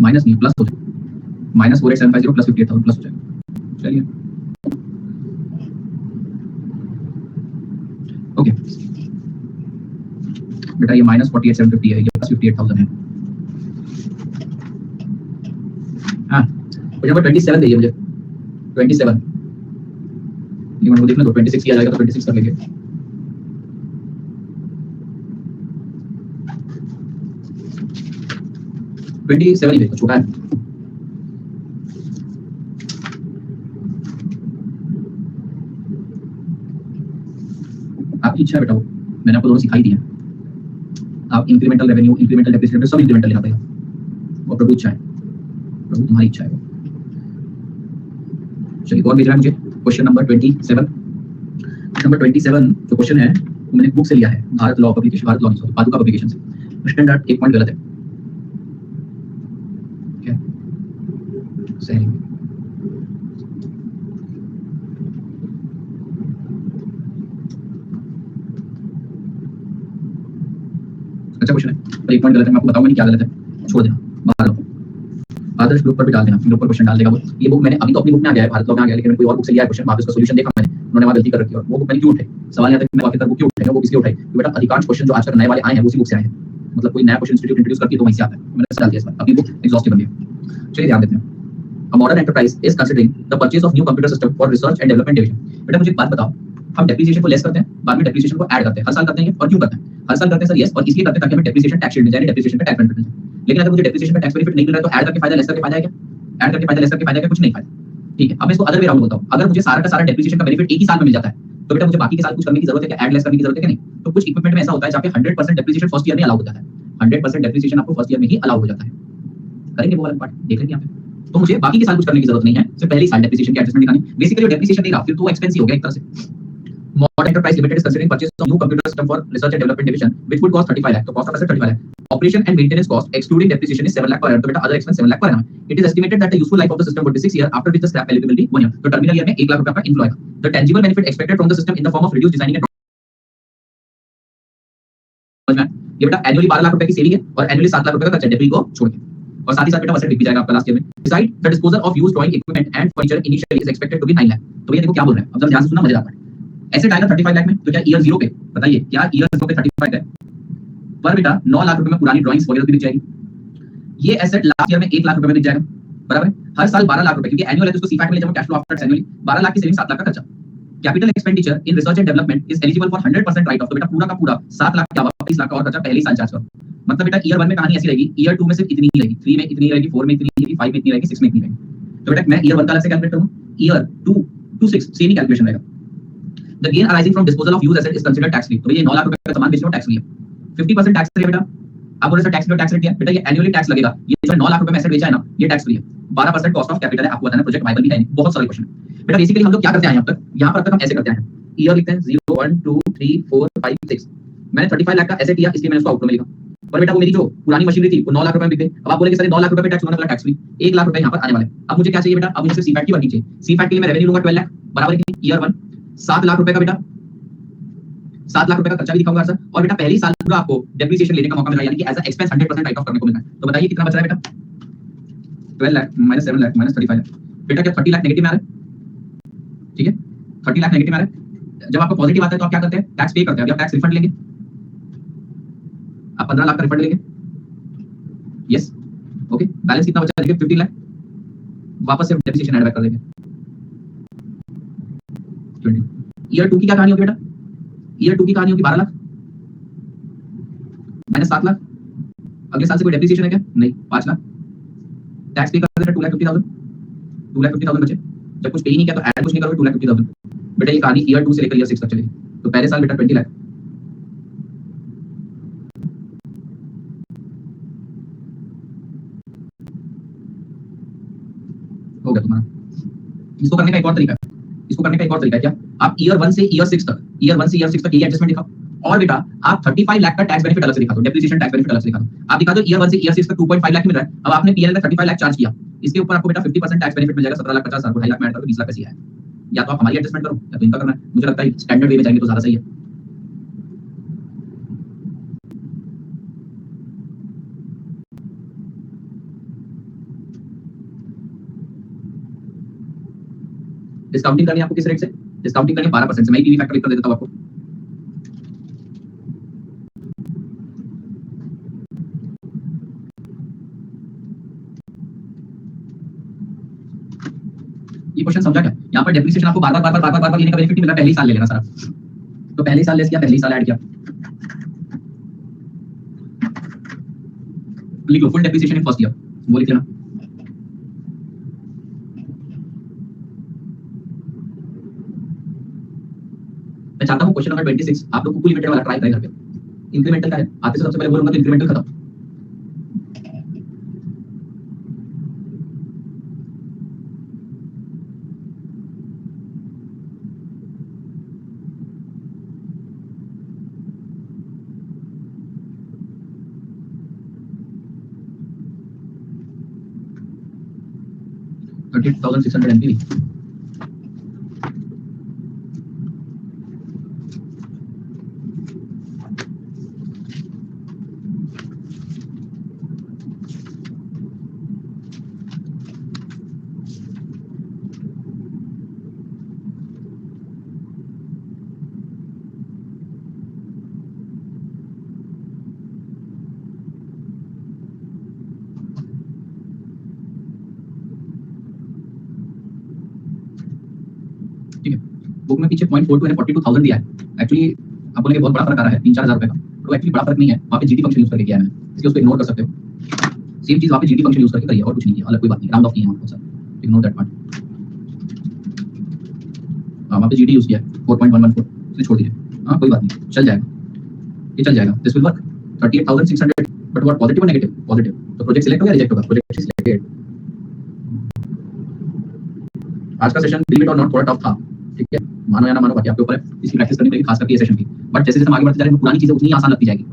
माइनस नहीं प्लस हो जाएगा, -48,750 प्लस 58,000 प्लस हो जाएगा। चलिए ओके बेटा, ये -48,750 है, ये प्लस 58,000 है। हाँ मुझे नंबर 27 चाहिए, मुझे 27 ये मुझे देखना तो 26 किया जाएगा, तो 26 कर लेंगे। ही देखो छोटा है। आपकी इच्छा है बेटा, वो मैंने आपको दोनों सिखाई दी है। आप इंक्रीमेंटल रेवेन्यू, इंक्रीमेंटल डेप्रिसिएशन सब इंक्रीमेंटल लेना पड़ेगा, वो प्रभु इच्छा है, प्रभु तुम्हारी इच्छा है वो। चलिए और भेज रहा है मुझे क्वेश्चन नंबर 27। नंबर 27 जो क्वेश्चन है वो मैंने बुक से लिया है, Bharat law publication, Bharat law sorry पादुका पब्लिकेशन से। स्टैंडर्ड एक पॉइंट गलत है, क्या सही। अच्छा क्वेश्चन है पर एक पॉइंट गलत है, मैं आपको बताऊंगा नहीं क्या गलत है, छोड़ देना बाहर। आदर्श ग्रुप पर भी डाल देना, ग्रुप पर क्वेश्चन डाल देगा वो। ये बुक मैंने अभी तो अपनी बुक में आ गया है, भारत लॉ में आ गया, लेकिन मैंने कोई और बुक से लिया है क्वेश्चन, वहां पे उसका सॉल्यूशन देखा मैंने, उन्होंने वहां गलती कर रखी है। और वो बुक मैंने क्यों उठाई, सवाल यहाँ तक मैं आखिर बुक क्यों उठाई, वो इसलिए उठाई कि बेटा अधिकांश क्वेश्चन जो आजकल नए वाले आए हैं वो उसी बुक से आए हैं। मतलब कोई नया क्वेश्चन इंस्टीट्यूट इंट्रोड्यूस करती है तो वहीं से आता है, मैंने डाल दिया इस बार, अपनी बुक एग्जॉस्टिव बन गई। चलिए ध्यान देते हैं। A modern enterprise is considering the purchase of new computer system for research and development division। बेटा मुझे एक बात बताओ, हम डेप्रिसिएशन को लेस करते हैं, बाद में डेप्रिसिएशन को ऐड करते हैं, हर साल करते हैं और क्यों करते हैं? हर साल करते हैं सर, यस, और इसलिए करते हैं ताकि हमें डेप्रिसिएशन टैक्स शीट मिल जाए, डेप्रिसिएशन का टैक्स बेनिफिट मिल जाए। लेकिन अगर मुझे डेप्रिसिएशन का टैक्स बेनिफिट नहीं मिल रहा है तो ऐड करके फायदा, लेस करके फायदा है क्या? ऐड करके फायदा, लेस करके फायदा है क्या? कुछ नहीं फायदा। ठीक है, अब मैं इसको अदर वे राउंड बोलता हूं, अगर मुझे सारा का सारा डेप्रिसिएशन का बेनिफिट एक ही साल में मिल जाता है तो बेटा मुझे बाकी के साल कुछ करने की जरूरत है क्या? ऐड लेस करने की जरूरत है क्या? नहीं। तो कुछ इक्विपमेंट में ऐसा होता है जहां पे 100% डेप्रिसिएशन फर्स्ट ईयर में अलाउ हो जाता है, 100% डेप्रिसिएशन आपको फर्स्ट ईयर में ही अलाउ हो जाता है। करेंगे वो वाला पार्ट, देख लेंगे यहाँ पे। तो मुझे बाकी के साल कुछ करने की जरूरत नहीं है, सिर्फ पहले ही साल डेप्रिसिएशन की एडजस्टमेंट दिखानी। बेसिकली जो डेप्रिसिएशन देगा फिर तो वो एक्सपेंसिव हो गया एक तरह से। Modern enterprise limited is considering purchase of new computer system for research and development division which would cost 35 lakh. तो cost of asset 35 lakh. Operation and maintenance cost excluding depreciation is 7 lakh per annum. तो बेटा other expense 7 lakh per annum. It is estimated that the useful life of the system would be 6 years, after which the scrap value will be 1 year. तो terminal year में 1 लाख रुपए का inflow आएगा. The tangible benefit expected from the system in the form of reduced designing and ये बेटा annually 12 lakh रुपए की saving है और एनुअली 7 लाख रुपए का खर्चा डेबिट को छोड़ के, और साथ ही साथ बेटा असेट बिक भी जाएगा आपका लास्ट ईयर में. Besides, the disposal of used drawing equipment and furniture initially is expected to be 9 lakh. तो भैया देखो क्या बोल रहे हैं, अब जरा ध्यान से सुनना, मजेदार बात. एसेट आएगा 35 लाख में, तो क्या ईयर 0 पे बताइए, क्या ईयर 0 पे 35 है पर बेटा 9 लाख रुपए में पुरानी ड्राइंग्स वगैरह भी बिक जाएगी. ये एसेट लास्ट ईयर में 1 लाख रुपए में बिक जाएगा, बराबर है. हर साल 12 लाख रुपए, क्योंकि एनुअल है तो उसको सीफैट में ले जाओ, cash flow after annually 12 lakh की सेविंग, 7 लाख का खर्चा. Capital expenditure in research and development is eligible for 100% write of. तो बेटा पूरा का पूरा 7 लाख के अलावा 30 लाख का और खर्चा पहले ही साल चार्ज करो. मतलब बेटा ईयर 1 में कहानी ऐसी रहेगी, ईयर 2 में सिर्फ इतनी ही रहेगी, 3 में इतनी रहेगी, 4 में इतनी रहेगी, 5 में इतनी रहेगी, 6 में इतनी रहेगी. तो बेटा मैं ईयर 1 का अलग से कैलकुलेट करूंगा, ईयर 2 to 6 सेम ही कैलकुलेशन रहेगा. The gain arising from disposal of used asset is considered tax free. तो ये 9 लाख रुपए का सामान बेचना टैक्स फ्री है. 50% टैक्स फ्री है बेटा. आप बोले सर टैक्स रेट दिया, बेटा ये एनुअली टैक्स लगेगा. ये जो 9 लाख रुपए में एसेट बेचा है ना, ये टैक्स फ्री है. 12% कॉस्ट ऑफ कैपिटल है. आपको बताना प्रोजेक्ट वायबल भी है नहीं. बहुत सारे क्वेश्चन है बेटा. बेसिकली हम लोग क्या करते हैं यहाँ पर अब तक हम ऐसे करते हैं, ईयर लिखते हैं 0 1 2 3 4 5 6. मैंने 35 लाख का एसेट लिया, इसलिए मैंने उसको आउटपुट में लिखा. पर बेटा वो मेरी जो पुरानी मशीनरी थी वो 9 लाख रुपए में बिक गई. अब आप बोलेंगे सर 9 लाख रुपए पे टैक्स होना वाला टैक्स फ्री, 1 लाख रुपए यहाँ पर आने वाले. अब मुझे क्या चाहिए बेटा, अब मुझे सिर्फ सीफैट की वर्किंग चाहिए. सीफैट के लिए मैं रेवेन्यू लूंगा 12 लाख, बराबर है ईयर 1. 7 लाख रुपए का बेटा 7 लाख रुपए का खर्चा भी दिखाऊंगा सर. और बेटा पहले साल पूरा आपको डेप्रिसिएशन लेने का मौका मिल रहा है, यानी कि as a expense 100% write off करने को मिल रहा है. तो बताइए कितना बच रहा है बेटा, 12 लाख माइनस 7 लाख माइनस 35 लाख. बेटा क्या 30 लाख नेगेटिव में आ रहा है, ठीक है 30 लाख नेगेटिव में आ रहा है. जब आपको पॉजिटिव आता है तो आप क्या करते हैं, टैक्स पे करते हैं. अभी आप टैक्स रिफंड लेंगे, आप 15 लाख का रिफंड लेंगे. Yes okay. बैलेंस कितना बचा देखिए 15 लाख. वापस से डेप्रिसिएशन ऐड बैक कर देंगे 20. ईयर 2 की क्या कहानी होगी बेटा, ईयर 2 की कहानी होगी 12 लाख माइनस 7 लाख. अगले साल से कोई डेप्रिसिएशन है क्या, नहीं, 5 लाख. टैक्स पे कर देना 2,50,000 बचे. जब कुछ पे ही नहीं किया तो ऐड कुछ नहीं करोगे, 2,50,000. बेटा ये कहानी ईयर 2 से लेकर ईयर 6 तक चलेगी. तो पहले साल बेटा 20 लाख, हो गया तुम्हारा. इसको करने का एक और तरीका है, इसको करने का एक और तरीका है क्या, आप ईयर 1 से ईयर 6 तक, ईयर 1 से ईयर 6 तक ये एडजस्टमेंट दिखाओ. और बेटा आप 35 लाख का टैक्स बेनिफिट अलग से दिखा दो, डेप्रिसिएशन टैक्स बेनिफिट अलग से दिखा दो. आप दिखा दो ईयर 1 से ईयर 6 तक 2.5 लाख मिल रहा है. अब आपने पीएल का 35 लाख चार्ज किया, इसके ऊपर आपको बेटा 50% टैक्स बेनिफिट मिल जाएगा. 17 लाख 50,000 को 2.5 लाख में ऐड करो, 20 लाख कैसी है. या तो आप हमारी एडजस्टमेंट करो या तो इनका करना है. मुझे लगता है स्टैंडर्ड वे में जाएंगे तो ज्यादा सही है. डिस्काउंटिंग करनी है आपको किस रेट से, डिस्काउंटिंग करनी है 12% से. मैं पीवी फैक्टर लिख कर देता हूं आपको. ये क्वेश्चन समझा क्या, यहाँ पर डेप्रिसिएशन आपको बार बार लेने का बेनिफिट नहीं मिला, पहले ही साल ले लेना सारा. तो पहले साल लेस किया, पहले साल ऐड किया. लिख लो full depreciation in first year, वो लिख लेना. मैं चाहता हूं क्वेश्चन नंबर 26 आप लोग को कुल लिमिटेड वाला ट्राई करें घर पे. इंक्रीमेंटल का है, आते से सबसे पहले बोलूंगा तो इंक्रीमेंटल खत्म. $38,600 NPV. ठीक है, बुक में पीछे 0.42 है, 42,000 दिया है. एक्चुअली आप बोलेंगे बहुत बड़ा फर्क आ रहा है 3-4 हजार रुपए का. तो एक्चुअली बड़ा फर्क नहीं है, वहाँ पे जीटी फंक्शन यूज करके किया है मैंने, इसलिए उसको इग्नोर कर सकते हो. सेम चीज वहाँ पे जीटी फंक्शन यूज करके करी है, और कुछ नहीं किया, अलग कोई बात नहीं. राउंड ऑफ किया है सर, इग्नोर दैट पार्ट. हाँ वहाँ पे जीटी यूज किया है 4.114, इसलिए छोड़ दीजिए. हाँ कोई बात नहीं, चल जाएगा, ये चल जाएगा. This will work. 38,600 but what positive और नेगेटिव, पॉजिटिव. तो प्रोजेक्ट सिलेक्ट हो गया, रिजेक्ट होगा. Project selected. आज का सेशन बिलीव इट और नॉट थोड़ा टफ था, ठीक है, मानो या ना मानो बाकी आपके ऊपर है. इसकी प्रैक्टिस करनी पड़ेगी, खास करके ये सेशन की. बट जैसे जैसे हम आगे बढ़ते जाएंगे पुरानी चीजें उतनी आसान लगती जाएगी.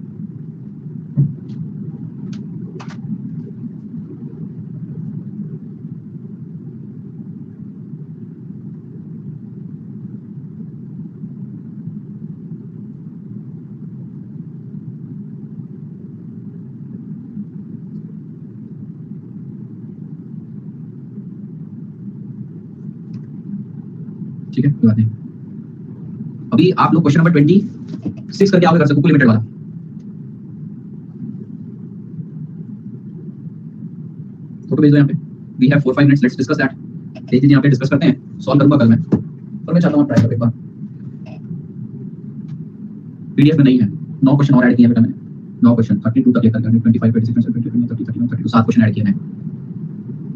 ठीक है, कोई बात नहीं। अभी आप लोग क्वेश्चन नंबर 26 करके आओगे घर से, कुकू लिमिटेड वाला। फोटो भेज दो यहाँ पे। We have 4-5 minutes, let's discuss that. देख लीजिए यहाँ पे, डिस्कस करते हैं, सॉल्व करूंगा कल मैं, और मैं चाहता हूँ ट्राई करो एक बार। पीडीएफ में नहीं है, 9 क्वेश्चन और ऐड किए हैं बेटा मैंने, 9 क्वेश्चन 32 तक लेकर 25, 26, 27, 28, 29, 30, 31, 32 7 क्वेश्चन ऐड किए हैं।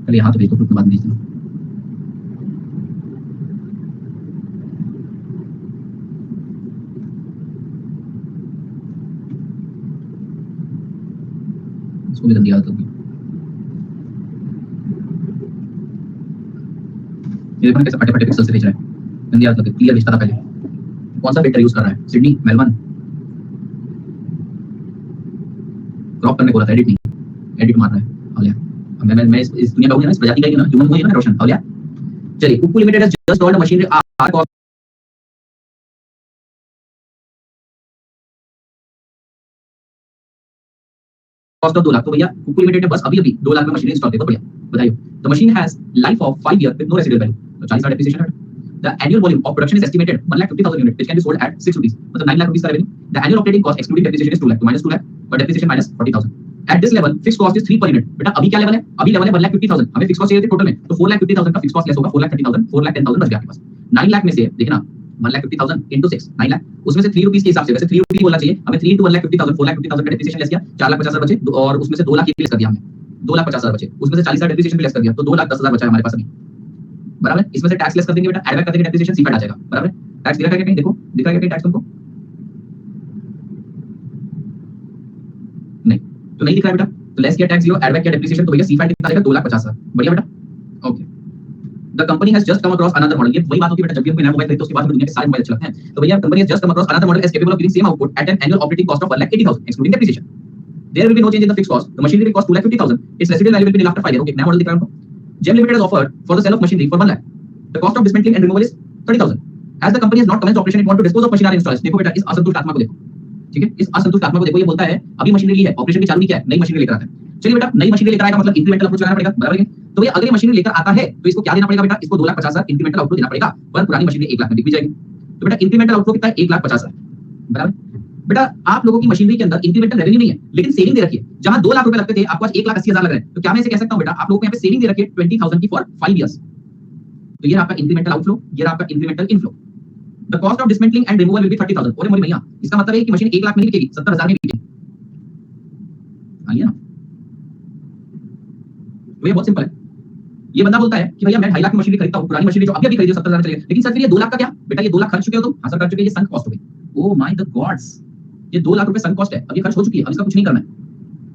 चलिए यहाँ तो भेज दो, फिर बाद में भेजते हैं। इसको भी जल्दी याद होगी। ये देखो कैसे फटे फटे पिक्सल से भेज रहा है, जल्दी याद करके। क्लियर भेजता था पहले। कौन सा फिल्टर यूज कर रहा है? Sydney, Melbourne. क्रॉप करने बोला था, एडिट नहीं, एडिट मारना है। हालिया, अब मैं इस दुनिया का हूं ना, इस प्रजाति का ही ना, ह्यूमन हूं ना, रोशन। हालिया चलिए, Kuku limited has just ordered machinery R cost of 2 lakh. तो भैया कुकू लिमिटेड ने बस अभी अभी 2 लाख में मशीनरी इंस्टॉल की। तो बढ़िया, बताइए। The machine has life of 5 year with no residual value. तो 40 का डेप्रिसिएशन है। The annual volume of production is estimated 1,50,000 units, which can be sold at 6 rupees. मतलब 9 लाख रुपीस का revenue. The annual operating cost excluding depreciation is 2 lakh. तो minus 2 lakh और depreciation minus 40,000. At this level, fixed cost is 3 per unit. बेटा अभी क्या level है? अभी level है 1,50,000. हमें फिक्स कॉस्ट चाहिए थे टोटल में, तो 4,50,000 का फिक्स कॉस्ट लेस होगा, 4,30,000, 4,10,000 बच गया आपके पास। 9 लाख में से देखना 1,50,000 into 6, 9 लाख, उसमें से 3 रुपीस के हिसाब से, वैसे 3 रुपीस बोलना चाहिए हमें, 3 into 1,50,000, 4,50,000 का डेप्रिसिएशन लेस किया, 4,50,000 बचे, और उसमें से 2 लाख लेस कर दिया हमने, 2,50,000 बचे, उसमें से 40,000 डेप्रिसिएशन भी लेस कर दिया, तो 2,10,000 बचा है हमारे पास अभी। बराबर है। इसमें से टैक्स लेस कर देंगे बेटा, ऐड बैक कर देंगे, डेप्रिसिएशन सीपैट आ जाएगा। बराबर है। टैक्स दिख रहा है क्या कहीं? देखो, दिख रहा है क्या कहीं टैक्स तुमको? नहीं, तो नहीं दिख रहा है बेटा। तो लेस किया टैक्स 0, ऐड बैक किया डेप्रिसिएशन, तो भैया सीपैट कितना आएगा? 2,50,000। बढ़िया बेटा, okay. The company has just come across another model. ये वही बात होती है बेटा, जब भी हम कोई नया मोबाइल खरीदते हैं उसके बाद हमें दुनिया के सारे मोबाइल अच्छे लगते हैं। तो भैया company has just come across another model is capable of giving same output at an annual operating cost of 1,80,000 excluding depreciation. There will be no change in the fixed cost. The machinery will cost 2,50,000. Its residual value will be nil after 5 years. Okay, नया model दिख रहा है हमको। GEM Limited has offered for the sale of machinery for 1 lakh. The cost of dismantling and removal is 30,000. As the company has not commenced operation, it want to dispose of machinery installers. देखो बेटा, इस असंतुष्ट आत्मा को देखो, ठीक है, इस असंतुष्ट आत्मा को देखो। ये बोलता है अभी मशीनरी ली है, ऑपरेशन भी चालू नहीं किया है, नई मशीनरी लेकर आता है। चलिए बेटा, नई मशीनरी लेकर आएगा मतलब इंक्रीमेंटल आउटपुट लगाना पड़ेगा। बराबर है। तो ये अगर ये मशीनरी लेकर आता है तो इसको क्या देना पड़ेगा बेटा? इसको 2,50,000 इंक्रीमेंटल आउटपुट देना पड़ेगा, पर पुरानी मशीनरी 1 लाख में बिक भी जाएगी। तो बेटा इंक्रीमेंटल आउटपुट कितना है? 1,50,000। बराबर। बेटा आप लोगों की मशीनरी के अंदर इंक्रीमेंटल रेवेन्यू नहीं है, लेकिन सेविंग दे रखी है। जहां 2 लाख रुपए लगते थे, आपको आज 1,80,000 लग रहे हैं। तो क्या मैं इसे कह सकता हूं बेटा, आप लोगों को यहाँ पे सेविंग दे रखी है 20,000 की फॉर 5 इयर्स। तो ये आपका इंक्रीमेंटल आउटफ्लो, ये आपका incremental inflow. The cost of dismantling and removal will be 30,000। ओरे मोरे भैया, इसका मतलब है कि मशीन 1 लाख में नहीं बिकेगी, 70,000 में बिकेगी। आइए ना, तो ये बहुत सिंपल है। ये बंदा बोलता है कि भैया मैं 2.5 लाख की मशीनरी खरीदता हूं, पुरानी मशीनरी जो अभी अभी खरीदी 70,000 चलेगी, लेकिन सर फिर ये 2 लाख का क्या? बेटा ये 2 लाख खर्च चुके हो तुम। हाँ सर खर्च चुके, ये संक कॉस्ट हो गई। ओह माय द गॉड्स, ये 2 लाख रुपए संक कॉस्ट है, अब ये खर्च हो चुकी है, अब इसका कुछ नहीं करना है।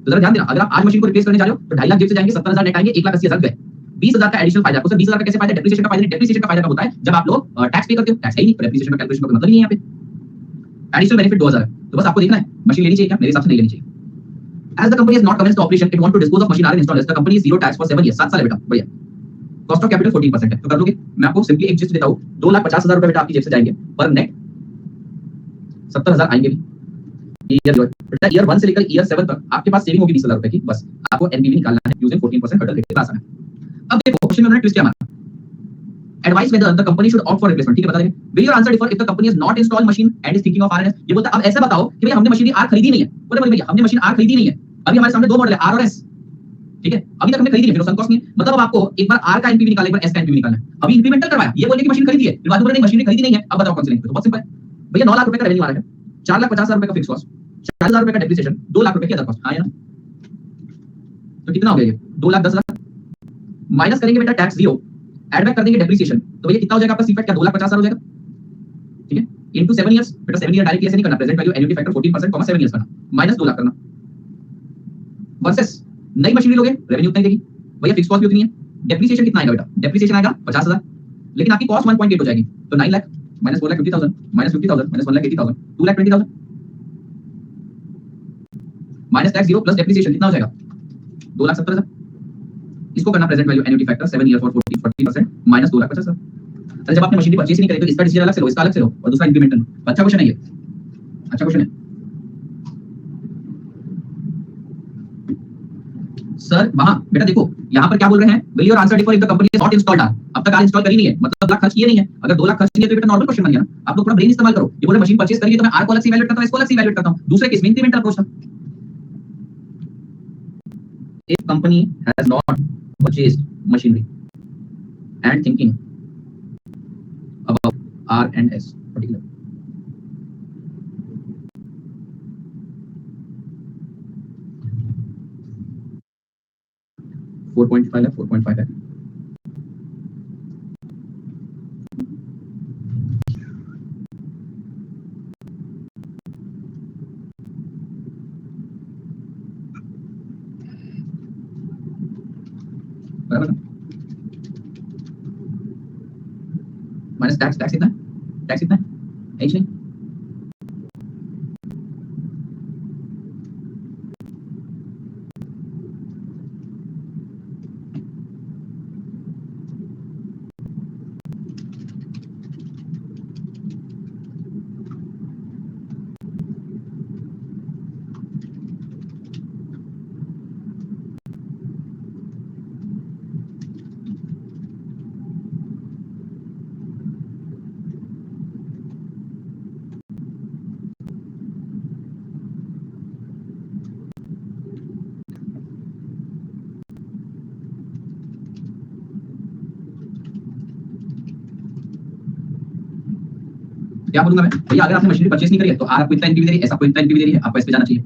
तो जरा ध्यान देना, अगर आप आज मशीन को रिप्लेस करने जा रहे हो तो 2.5 लाख जेब से जाएंगे, 70,000 नेट आएंगे, 1,80,000 गए। 20,000 का एडिशनल फायदा। सर 20,000 का कैसे फायदा? डेप्रिसिएशन का फायदा नहीं। डेप्रिसिएशन का फायदा कब होता है? जब आप लोग टैक्स पे करते हो। टैक्स है ही नहीं, डेप्रिसिएशन का कैलकुलेशन का मतलब ही नहीं है यहाँ पे। एडिशनल बेनिफिट 2,000 है। तो बस आपको देखना है मशीन लेनी चाहिए क्या? मेरे हिसाब से नहीं लेनी चाहिए। As the company has not commenced the operation, it want to dispose of machine R and installers. The company is zero tax for 7 years. 7 साल है बेटा, बढ़िया। कॉस्ट ऑफ कैपिटल 14% है, तो कर लोगे? मैं आपको सिंपली एक जिस्ट देता हूं, 2,50,000 रुपए बेटा आपकी जेब से जाएंगे, पर नेट 70,000 आएंगे भी। ईयर बेटा, ईयर 1 से लेकर ईयर 7 तक आपके पास सेविंग होगी 20,000 रुपए की। बस आपको एनपीवी निकालना है यूजिंग 14% हर्डल रेट। आसान है। अब देखो क्वेश्चन में मैंने ट्विस्ट किया हमारा, advise whether the company should opt for replacement। ठीक है, बता देंगे। Will your answer differ if the company has not installed machine and is thinking of R&S? ये बोलता है अब ऐसे बताओ कि भैया हमने मशीनरी R खरीदी नहीं है। बोले भैया हमने मशीन R खरीदी नहीं है, अभी हमारे सामने 2 मॉडल है, R और S। ठीक है, अभी तक हमने खरीदी नहीं, फिर संक कॉस्ट नहीं है। मतलब अब आपको एक बार R का एनपीवी निकालना, एक बार S का एनपीवी निकालना है। अभी इंक्रीमेंटल करवाया, ये बोलने की मशीन खरीदी है, फिर बाद में बोले नहीं मशीनरी खरीदी नहीं है, अब बताओ कौन सी लेंगे। तो बहुत सिंपल है भैया, 9 लाख रुपए का रेवेन्यू आ रहा है, 4,50,000 रुपए का फिक्स कॉस्ट, 40,000 रुपए का डेप्रिसिएशन, 2 लाख रुपए की अदर कॉस्ट। हाँ ना, तो कितना हो गया ये? 2,10,000 माइनस करेंगे बेटा टैक्स 0, ऐड बैक कर देंगे डेप्रिसिएशन, तो भैया कितना हो जाएगा आपका सीपैट? क्या 2,50,000 हो जाएगा? ठीक है, इनटू 7 इयर्स। बेटा 7 ईयर डायरेक्टली ऐसे नहीं करना, present value annuity factor 14%, 7 years करना, माइनस 2 लाख करना, वर्सेस नई मशीनरी लोगे, रेवेन्यू उतना ही देगी भैया, फिक्स कॉस्ट भी उतनी है। डेप्रिसिएशन कितना आएगा बेटा? डेप्रिसिएशन आएगा 50,000, लेकिन आपकी कॉस्ट 1.8 हो जाएगी, तो 9 lakh minus 4,50,000 minus 50,000 minus 1,80,000, 2,20,000 minus tax 0 plus depreciation कितना हो जाएगा? 2,70,000। इसको करना present value annuity factor 7 year for 40% minus 2,50,000। जब आपने मशीनरी परचेज नहीं करी तो इसका डिसीजन अलग से लो, इसका अलग से लो, और दूसरा इंक्रीमेंटल। अच्छा क्वेश्चन है ये, अच्छा क्वेश्चन है। सर वहां बेटा देखो यहाँ पर क्या बोल रहे हैं, will your answer differ if the company is not installed R, अब तक आर इंस्टॉल करी नहीं है, मतलब 2 लाख खर्च किए नहीं है। अगर 2 लाख खर्च किए तो बेटा नॉर्मल क्वेश्चन बन गया ना। आप लोग थोड़ा ब्रेन इस्तेमाल करो। ये बोले मशीन परचेज करिए तो मैं आर को अलग से इवैल्यूएट करता हूं, इसको अलग से इवैल्यूएट करता हूं। दूसरे केस में इंक्रीमेंटल अप्रोच था। If company has not purchased machinery and thinking about R and S particular, four point five है 4.5 है। बराबर ना? माइनस टैक्स, टैक्स कितना है? टैक्स कितना है? एच नहीं। क्या बोलूंगा मैं भैया, अगर आपने मशीनरी परचेज नहीं करी है तो आर आपको इतना एनपीवी दे रही है, एस आपको इतना एनपीवी दे रही है, आपको एस पे जाना चाहिए।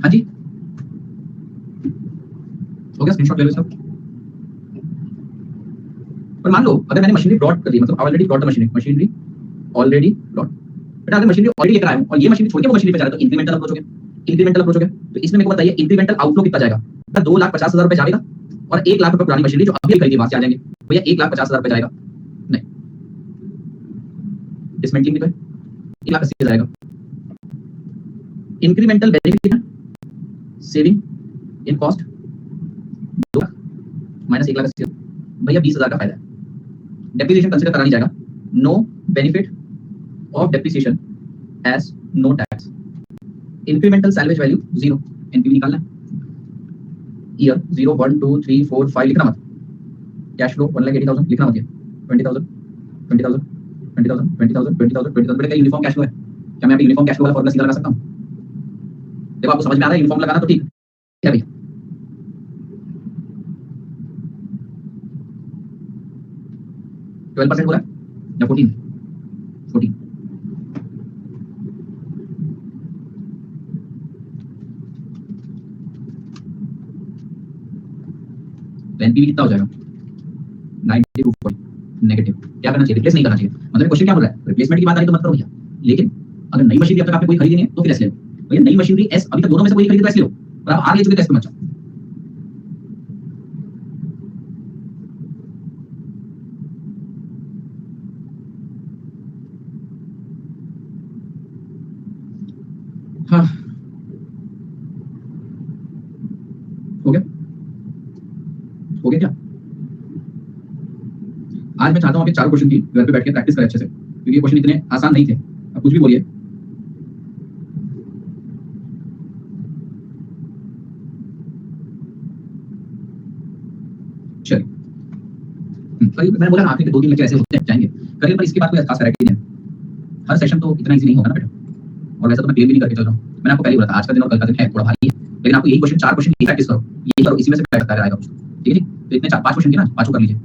हाँ जी हो गया, स्क्रीनशॉट ले लो इसका। पर मान लो अगर मैंने मशीनरी ब्रॉट कर दी, मतलब already brought the machinery already brought, बेटा अगर मशीनरी ऑलरेडी लेकर आया हूं और ये मशीनरी छोड़ के वो मशीनरी पे जा रहा है तो इंक्रीमेंटल अप्रोच हो गया। इंक्रीमेंटल अप्रोच हो गया तो इसमें मेरे को बताइए इंक्रीमेंटल आउटफ्लो कितना जाएगा? 2,50,000 रुपए जाएगा और 1 लाख रुपए पुरानी मशीनरी जो अभी खरीदी वहां से आ जाएंगे। भैया 1,50,000 रुपए जाएगा नहीं, डिसमेंटलिंग भी तो है, 1,80,000 जाएगा। इंक्रीमेंटल बेनिफिट है saving in cost 2 lakh minus 1,80,000, भैया 20,000 का फायदा है। डेप्रिसिएशन कंसीडर करा नहीं जाएगा, no benefit of depreciation as no tax. Incremental salvage value 0, NPV निकालना है। ईयर 0 1 2 3 4 5 लिखना मत। कैश फ्लो 1,80,000 लिखना मत, 20,000 20,000 20,000 20,000 20,000 20,000। बेटा यूनिफॉर्म कैश फ्लो है, क्या मैं अभी यूनिफॉर्म कैश फ्लो वाला फॉर्मूला सीधा लगा सकता हूं? देखो आपको समझ में आ रहा है यूनिफॉर्म लगाना तो ठीक है भैया। 12% बोला या 14? 14। तो एनपीवी कितना हो जाएगा? 90 to 40 नेगेटिव। क्या करना चाहिए? रिप्लेस नहीं करना चाहिए। मतलब क्वेश्चन क्या बोल रहा है? रिप्लेसमेंट की बात आई तो मत करो भैया, लेकिन अगर नई मशीनरी अब तक आपने कोई खरीदी नहीं है तो फिर एस ले लो। भैया नई मशीनरी एस अभी तक दोनों में से कोई खरीदी तो एस ले लो, और आप आर ले चुके तो एस पे मत जाओ। हाँ हो गया, हो गया क्या? आज मैं चाहता हूँ आप 4 क्वेश्चन की घर पे बैठ के प्रैक्टिस करें अच्छे से, क्योंकि ये क्वेश्चन इतने आसान नहीं थे। अब कुछ भी बोलिए। चलिए मैंने बोला ना आपके 2-3 लेक्चर ऐसे होते हैं जाएंगे करिए, पर इसके बाद कोई खास वैरायटी नहीं है। हर सेशन तो इतना इजी नहीं होगा ना बेटा, और वैसा तो मैं क्लेम भी नहीं करके चल रहा हूँ। मैंने आपको पहले ही बोला था आज का दिन और कल का दिन है थोड़ा भारी है, लेकिन आपको यही क्वेश्चन 4 क्वेश्चन की प्रैक्टिस करो, यही करो, इसी में से करता रहेगा कुछ, ठीक है? तो इतने 5 क्वेश्चन की ना 5 कर लीजिए।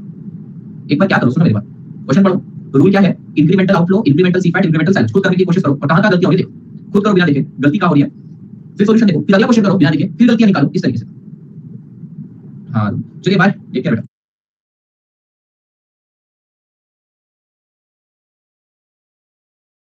एक बार क्या करो, सुनो मेरी बात, क्वेश्चन पढ़ो। तो रूल क्या है? Incremental outflow, incremental CFAT, incremental salvage खुद करने की कोशिश करो, और कहां गलती हो रही है देखो, खुद करो बिना देखे गलती कहां हो रही है, फिर सॉल्यूशन देखो, फिर अगला क्वेश्चन करो बिना देखे, फिर गलतियां निकालो, इस तरीके से। हाँ चलिए बाय, टेक केयर बेटा।